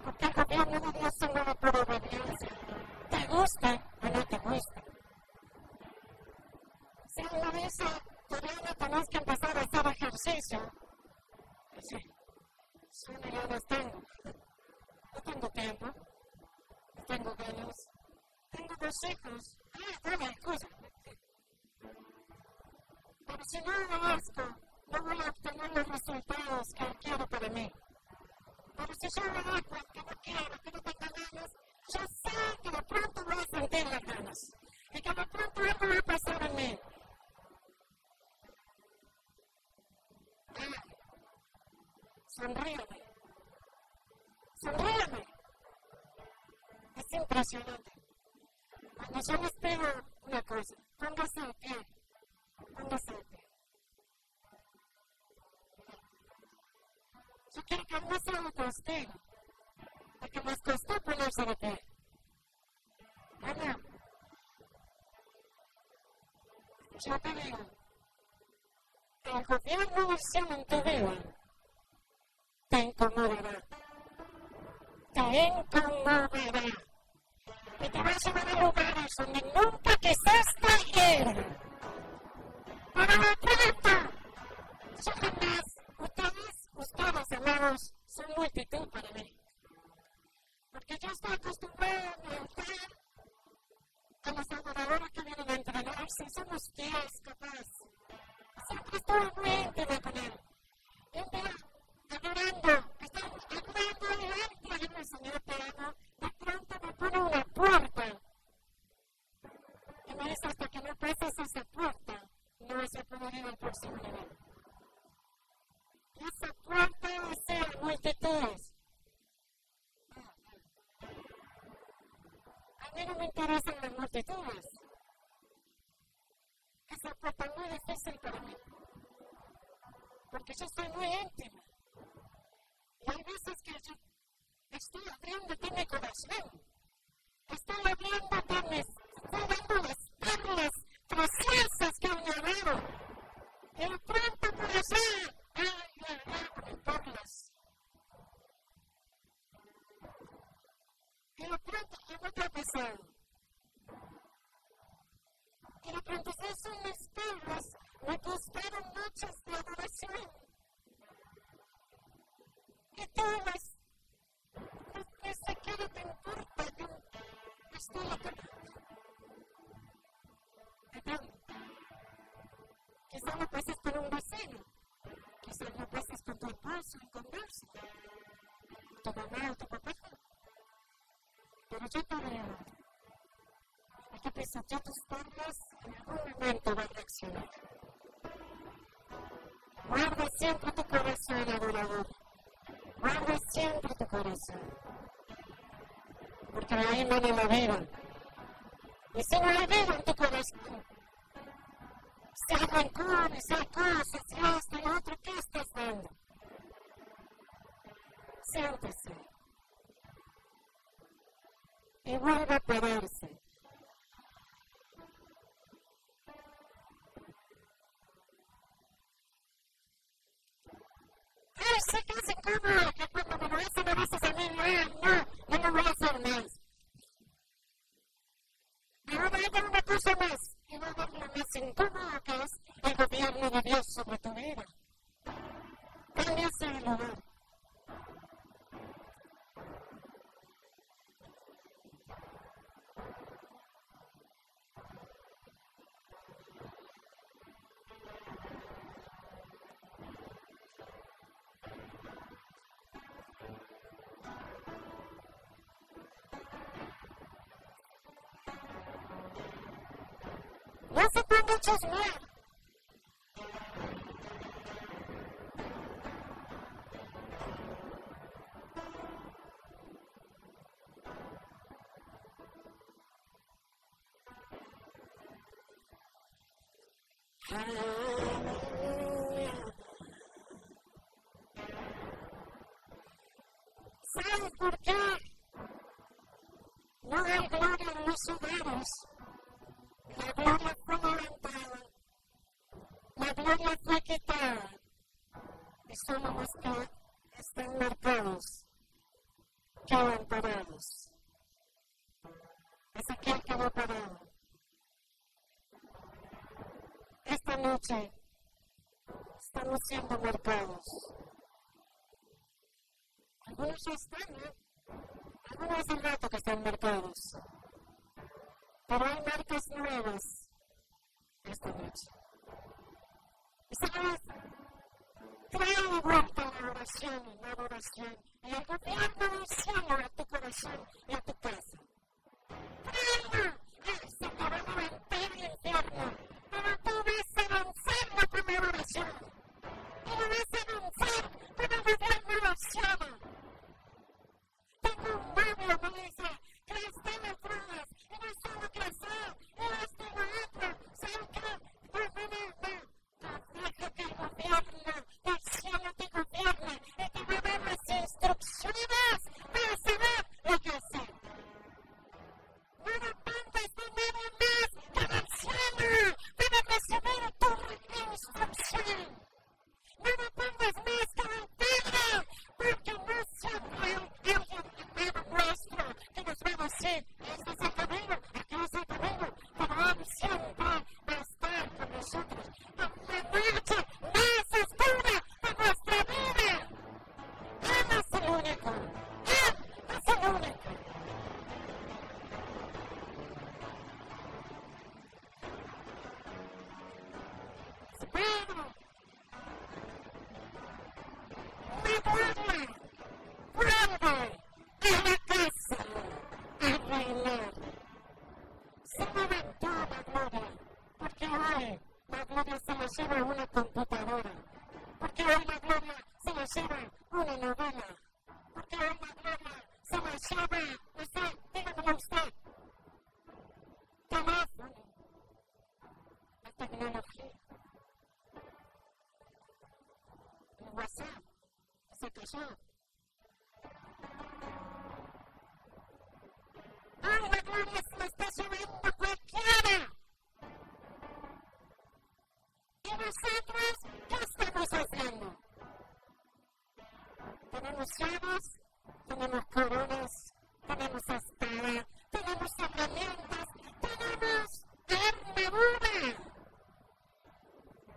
Porque el gobierno de Dios se mueve por obediencia. Te guste o no te guste. Si Él lo dice, todavía tenés que empezar a hacer ejercicio. Sí, solo yo no tengo. No tengo tiempo. Tengo ganas, tengo 2 hijos, toda excusa. Pero si no hago esto, no voy a obtener los resultados que quiero para mí. Pero si yo hago algo que no quiero, que no tengo ganas, Yo sé que de pronto voy a sentir las ganas y que de pronto algo va a pasar en mí. Sonríame. Sonríame. Es impresionante. Cuando yo les pido una cosa, póngase de pie. Póngase de pie. Yo quiero que no se lo costó, porque nos costó ponerse de pie. Ana, yo te digo, el gobierno versión en tu vida te incomodará. Te incomodará. Y te va a llevar a lugares donde nunca quisiste ir. Pero de pronto, yo jamás, ustedes, amados, son multitud para mí. Porque yo estoy acostumbrado a montar a los adoradores que vienen a entrenarse, somos 10 capaz. Siempre estuve muy íntima con él. Y un día, adorando, el Señor te amo, de pronto me pone una puerta. Y me dice, hasta que no pases esa puerta, no vas a poder ir al próximo nivel. Y esa puerta va a ser multitudes. A mí no me interesan las multitudes. Esa puerta es muy difícil para mí. Porque yo soy muy íntima. Y hay veces que yo estoy abriéndote mi corazón. Estoy dando las perlas preciosas que me ha dado. Y de pronto por allá, con perlas. Y de pronto, ¿qué te ha pasado? Y de pronto esas unas perlas me costaron noches de adoración. Y todas, no sé qué no te importa, yo estoy acá. Quizás lo pases con un vecino, quizás lo pases con tu esposo en conversa, tu mamá o tu papá. Pero yo te digo, hay que pensar ya tus perlas en algún momento van a reaccionar. Guarda siempre tu corazón, adorador. Guarda siempre tu corazón. Porque de ahí no la vivan. Y si no la vivan tu corazón, sea rencor, sea cosas, sea esto y lo otro, ¿qué estás dando? Siéntese. Y vuelve a pararse. Ay, sí que es incómodo, que cuando me lo hacen a veces a mí, no lo voy a hacer más. Ahora hay una cosa más, y va a ver lo más incómodo que es el gobierno de Dios sobre tu vida. Cámbiase de lugar. No se ponga a chusmear. ¿Sabes por qué? No hay gloria en los hogares. La gloria fue levantada. La gloria fue quitada. Y solo los que están marcados quedan parados. Ezequiel quedó parado. Esta noche estamos siendo marcados. Algunos ya están, ¿no? Algunos hace rato que están marcados. Pero hay marcas nuevas esta noche. Y sabes, trae de vuelta la oración y la adoración y el gobierno del cielo a tu corazón y a tu casa. ¡Tráelo! Se te va a levantar el infierno, pero tú vas a vencer la primera oración y lo vas a vencer con el gobierno del cielo. Tengo un novio que dice que está en las drogas y no sabe qué hacer y esto y lo otro. ¿Sabe qué? Deja que el gobierno del cielo te gobierne y te va a dar las instrucciones para saber lo que hacer. No dependes de nadie más que del cielo para recibir tu instrucción. No dependes más que del Padre, porque no siempre hay alguien amado nuestro que nos va a decir, este es el camino, aquí es el camino, pero Él siempre va a estar con nosotros en la noche más oscura de nuestra vida. Él es el único, Él es el único. Padre, Madonna, vuelve a la casa a reinar. Se levantó la gloria, porque hoy la gloria se la lleva una computadora, porque hoy la gloria se la lleva una novela, porque hoy la gloria se la lleva, no sé, dígamelo usted, teléfono, la tecnología, el WhatsApp. Se cayó. ¡Ay, la gloria se la está llevando cualquiera! ¿Y nosotros qué estamos haciendo? Tenemos llaves, tenemos coronas, tenemos espada, tenemos herramientas, tenemos armadura.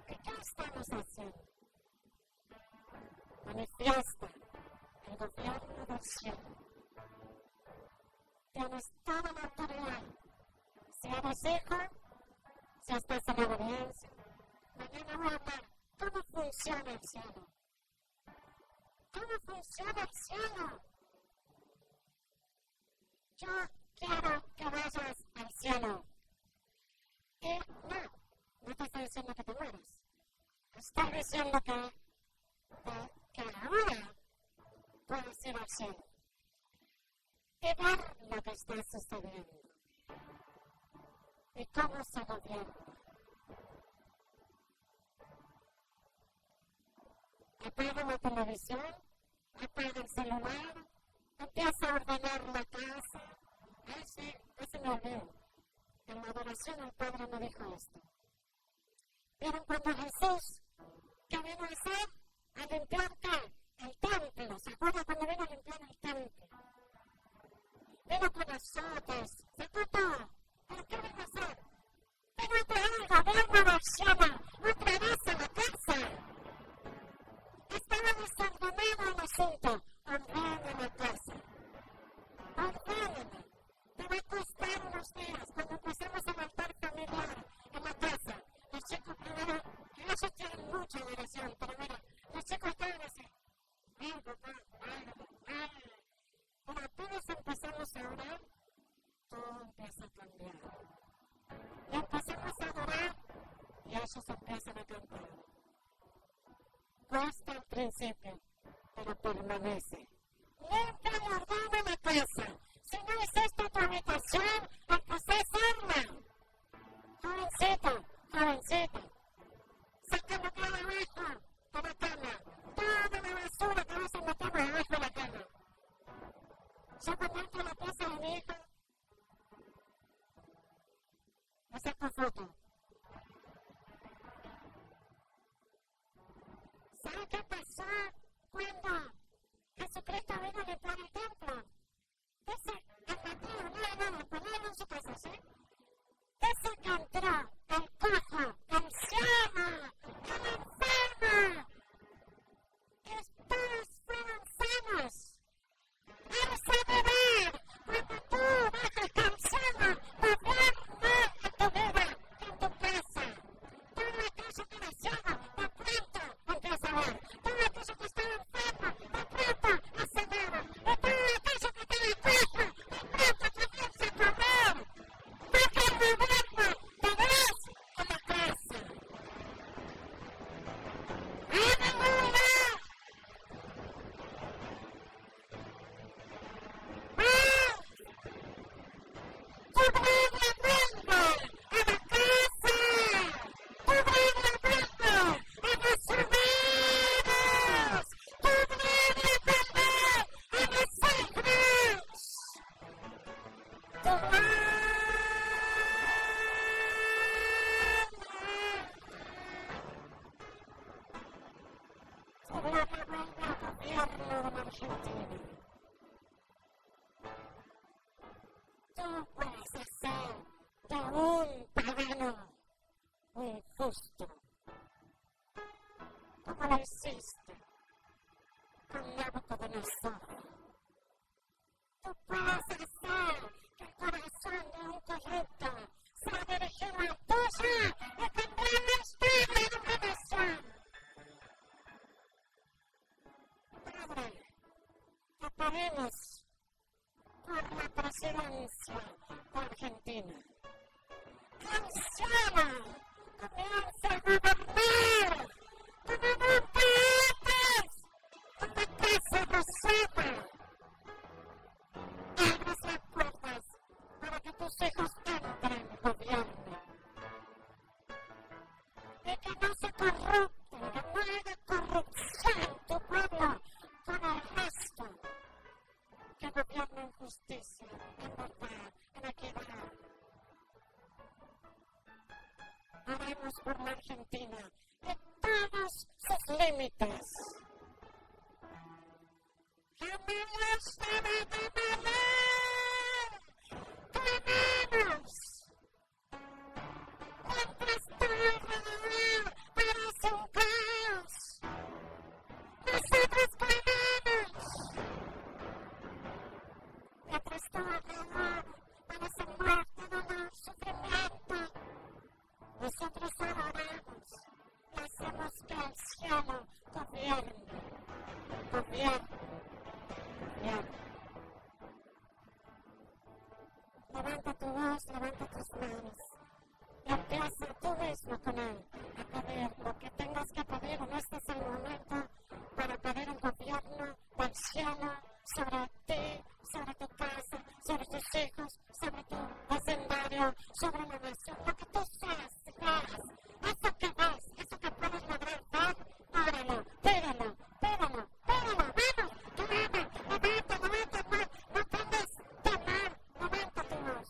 ¿Y qué estamos haciendo? Manifiesta el gobierno del cielo. Tienes toda la autoridad. Si eres hijo, si estás en la obediencia, mañana voy a hablar cómo funciona el cielo. ¿Cómo funciona el cielo? Yo quiero que vayas al cielo. Y no te estoy diciendo que te mueras. Estoy diciendo que ahora puedes ir al cielo y ver lo que está sucediendo y cómo se gobierna. Apaga la televisión, apaga el celular, empieza a ordenar la casa. Ese me olvidó. En la adoración el Padre me dijo esto. ¿Vieron cuando Jesús, que vino a hacer? A limpiarte el templo. ¿Se acuerdan cuando vino a limpiar el templo? Vino con azotes, sacó todo. ¿Pero qué vino a hacer? Vino a traer el gobierno del cielo otra vez a la casa. Estaba desordenado el asunto. Ordena la casa. Ordéname. Te va a costar unos días cuando empezamos el altar familiar en la casa. Los chicos primero, ellos quieren mucha adoración, pero mira, los chicos estaban así. Papá, pero apenas empezamos a orar, todo empieza a cambiar. Y empezamos a adorar y ellos empiezan a cantar. Cuesta al principio, pero permanece. Limpia y ordena la casa. Si no hiciste tu habitación, empecé a hacerla. Jovencita, saca lo que hay abajo de la cama. Toda la basura que vas a meter abajo de la cama. Yo cuando entro a la pieza de mi hijo, me saco foto. ¿Sabe qué pasó cuando Jesucristo vino a limpiar el templo? Argentina. Tú puedes hacer de un pagano un justo, como lo hiciste con Nabucodonosor. Tú puedes hacer que el corazón de un corrupto sea dirigido al tuyo y tendremos toda una nación. Padre, te pedimos por la presidencia de Argentina. Cancela, comienza a gobernar como nunca antes, con la casa rosada. Abres las puertas para que tus hijos entren en gobierno y que no se corrupten, que no haya corrupción tu pueblo con el resto, que gobierne en justicia, en verdad, en equidad. Haremos por la Argentina y todos sus límites. ¡Jamás ¡ganamos! Mientras todo alrededor parece un caos, nosotros ganamos. Mientras todo alrededor parece muerte, dolor, sufrimiento, nosotros adoramos y hacemos que el cielo gobierne. Levanta tu voz, levanta tus manos y empieza tú mismo con él a pedir lo que tengas que pedir. En este es el momento para pedir el gobierno del cielo sobre ti, sobre tu casa, sobre tus hijos, sobre tu vecindario, sobre la nación. Lo que tú seas, eso que ves, eso que puedes lograr ver, óralo, pídelo, vamos, levanta, no tengas temor, levanta tu voz.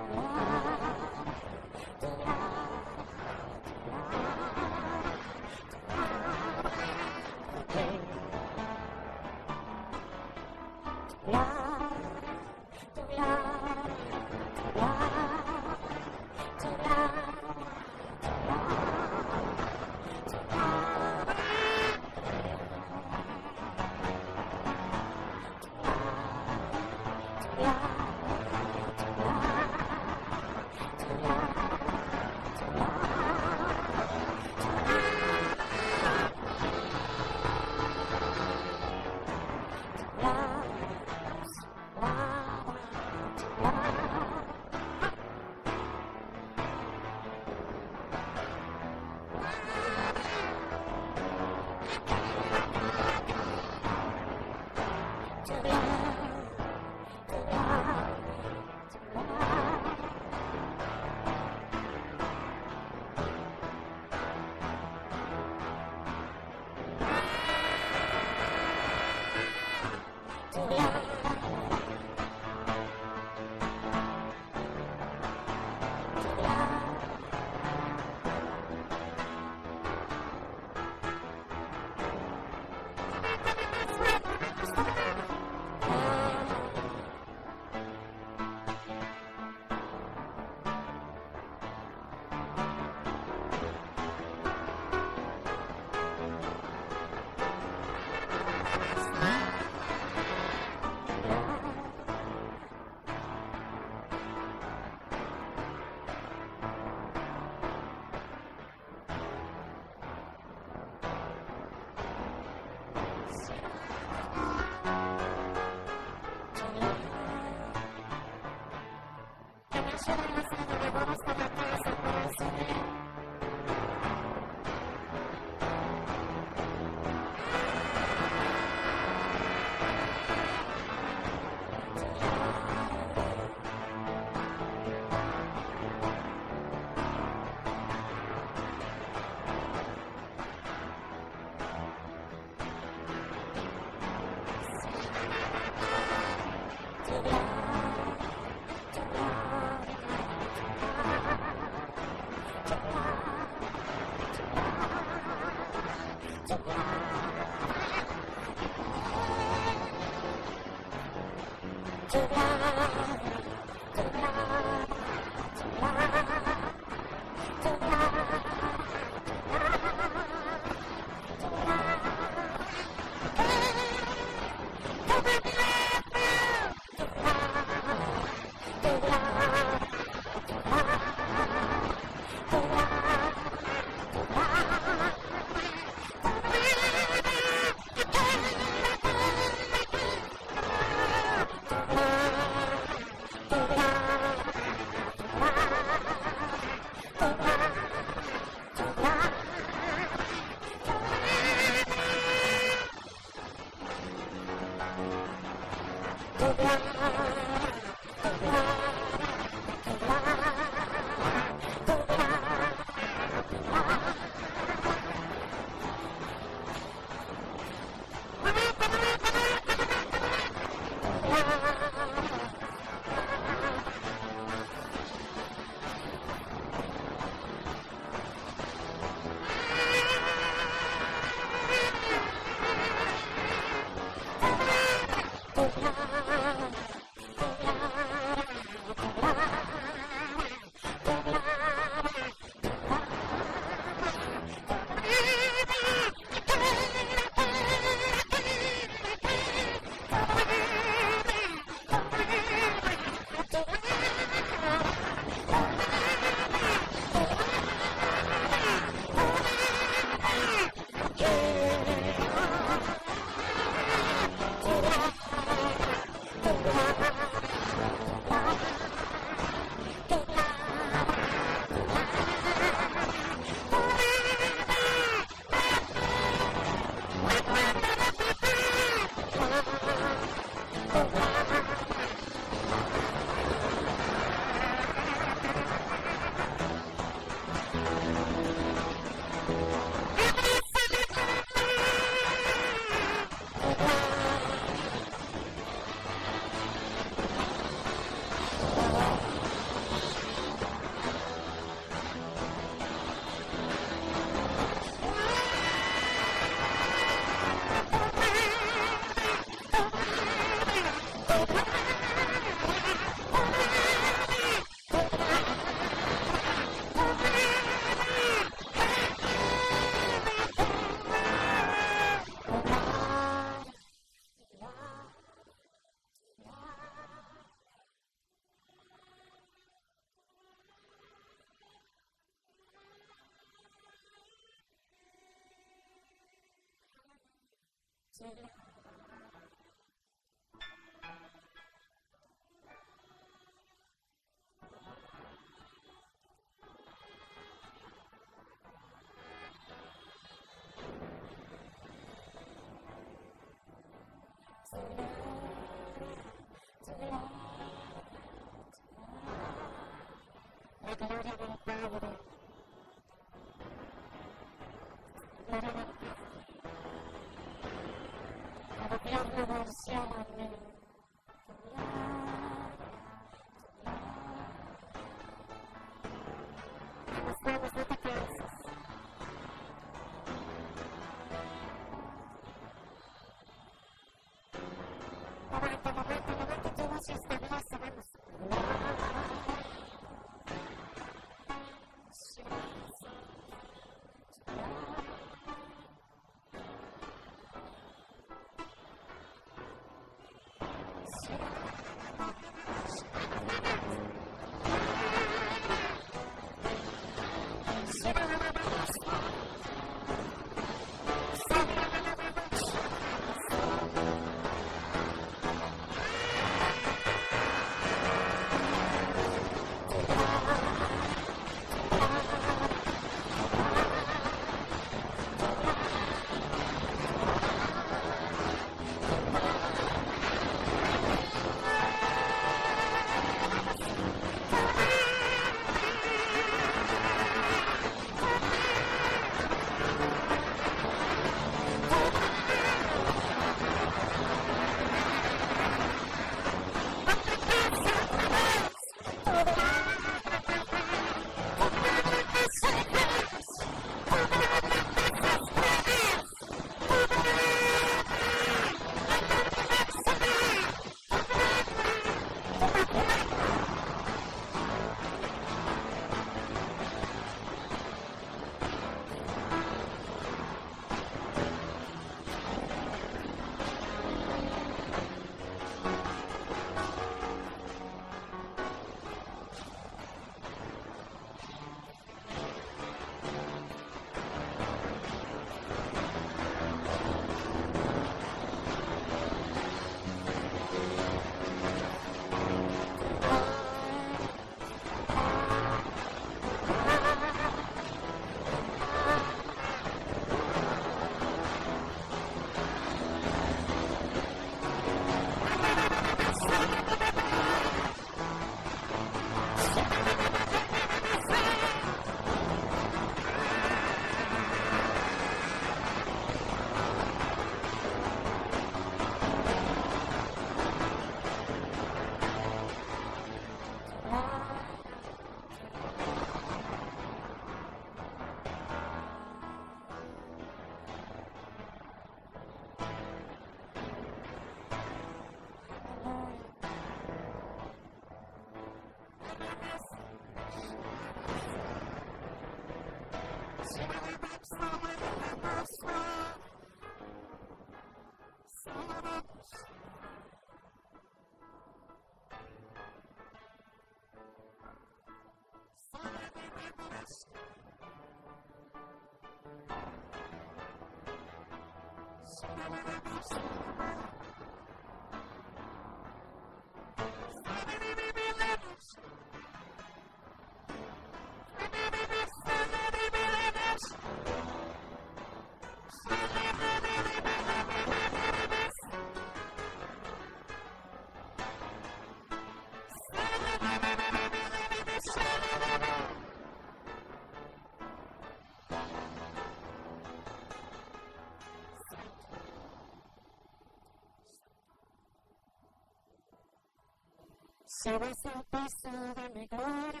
Subes el paso de mi gloria,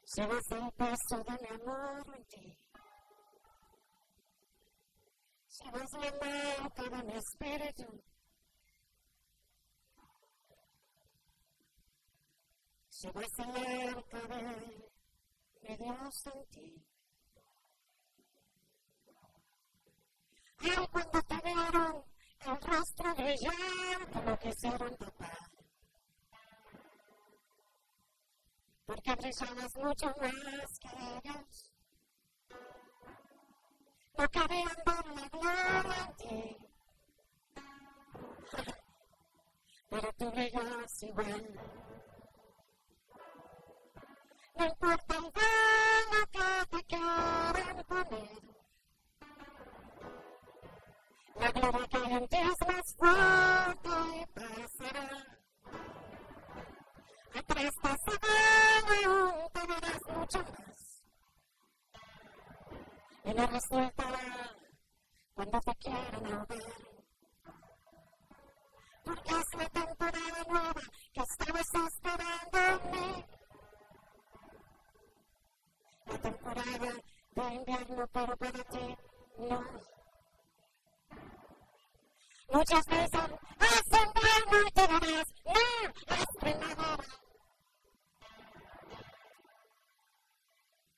subes el paso de mi amor en ti, subes la marca de mi espíritu, subes el arca de mi Dios en ti. Ay, cuando te vieron el rostro brillante, lo quisieron tapar, porque brillabas mucho más que ellos. No querían ver la gloria en ti, pero tú brillas igual. No importa el daño que te quieran poner, la gloria que hay en ti es más fuerte y pasará. Atrás se ve, aún te verás mucho más. Y no resultará cuando te quieran ahogar. Porque es la temporada nueva que estabas esperando en mí. La temporada de invierno, pero para ti no. Muchas veces es invierno y te verás, no, es primavera.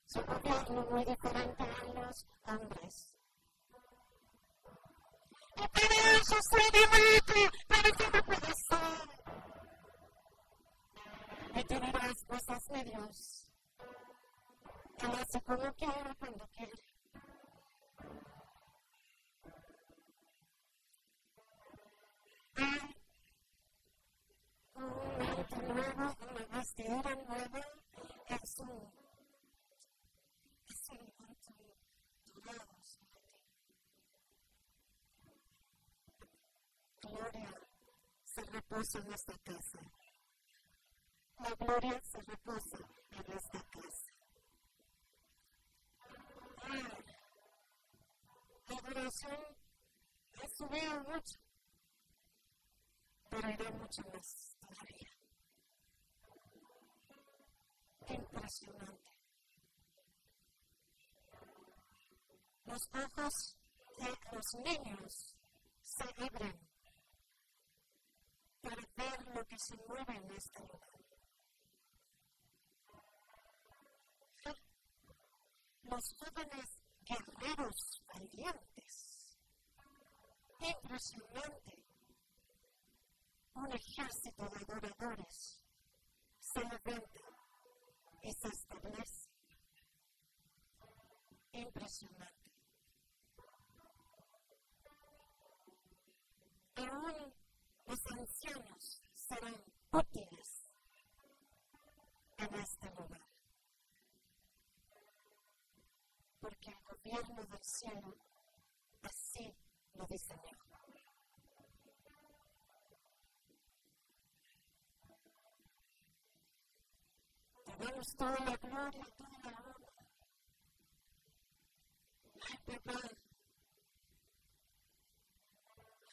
Su gobierno muy diferente a los hombres. Y para ellos soy de mate, pero que no puede ser. Y te dirás, pues hazme Dios. Él hace como quiera, cuando quiera. Hay un manto nuevo, una vestidura nueva, es un manto dorado sobre ti. Gloria se reposa en esta casa. La gloria se reposa en esta casa. La adoración ha subido mucho, pero irá mucho más todavía. Qué impresionante. Los ojos de los niños se abren para ver lo que se mueve en este lugar. Los jóvenes guerreros valientes. Impresionante. Un ejército de adoradores se levanta y se establece. Impresionante. Aún los ancianos serán útiles en este lugar. Porque el gobierno del cielo así lo diseñó. Tenemos toda la gloria, toda la honra. Ay, papá,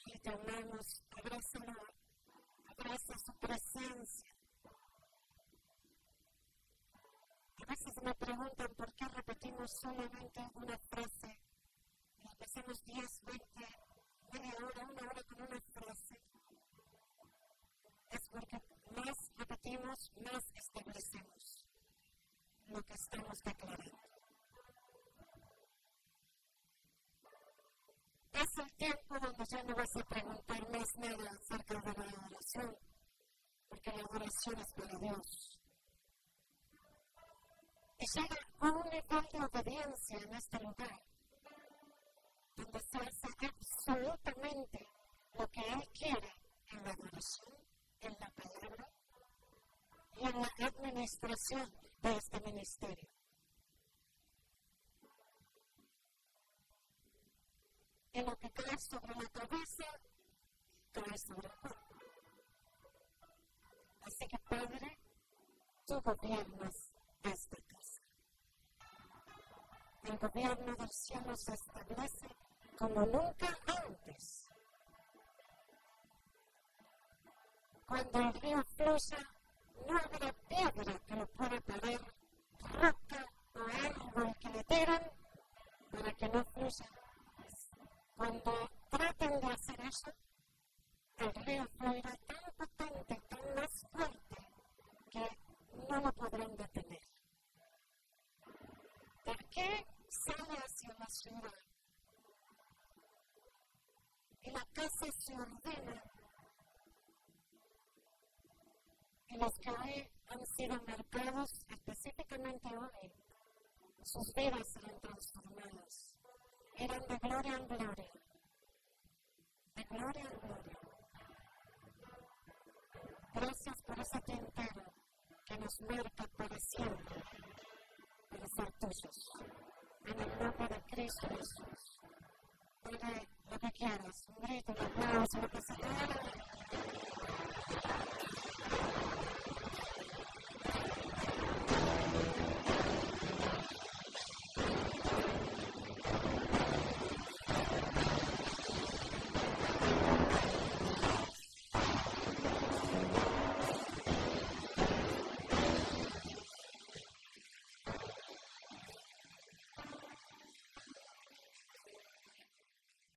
le tomamos, abraza su presencia. A veces me preguntan por qué repetimos solamente una frase y empezamos 10, 20, media hora, una hora con una frase. Es porque más repetimos, más establecemos lo que estamos declarando. Es el tiempo donde ya no vas a preguntar más nada acerca de la adoración, porque la adoración es para Dios. Y llega a un nivel de obediencia presencia en este lugar, donde se hace absolutamente lo que Él quiere en la adoración, en la palabra y en la administración de este ministerio. Y lo que cae sobre la cabeza, cae sobre el cuerpo. Así que, Padre, tú gobiernas esta casa. El gobierno del cielo se establece como nunca antes. Cuando el río fluya, no habrá piedra que lo pueda parar, roca o árbol que le tiran para que no fluya. Cuando traten de hacer eso, el río fluirá tan potente, tan más fuerte, que no lo podrán detener. ¿Por qué sale hacia la ciudad? Y la casa se ordena. Y los que hoy han sido marcados, específicamente hoy, sus vidas serán transformadas. Eran de gloria en gloria. De gloria en gloria. Gracias por ese tintero que nos marca para siempre, para ser tuyos. En el nombre de Cristo Jesús. Dale lo que quieras, un grito, un aplauso, lo que se te dé.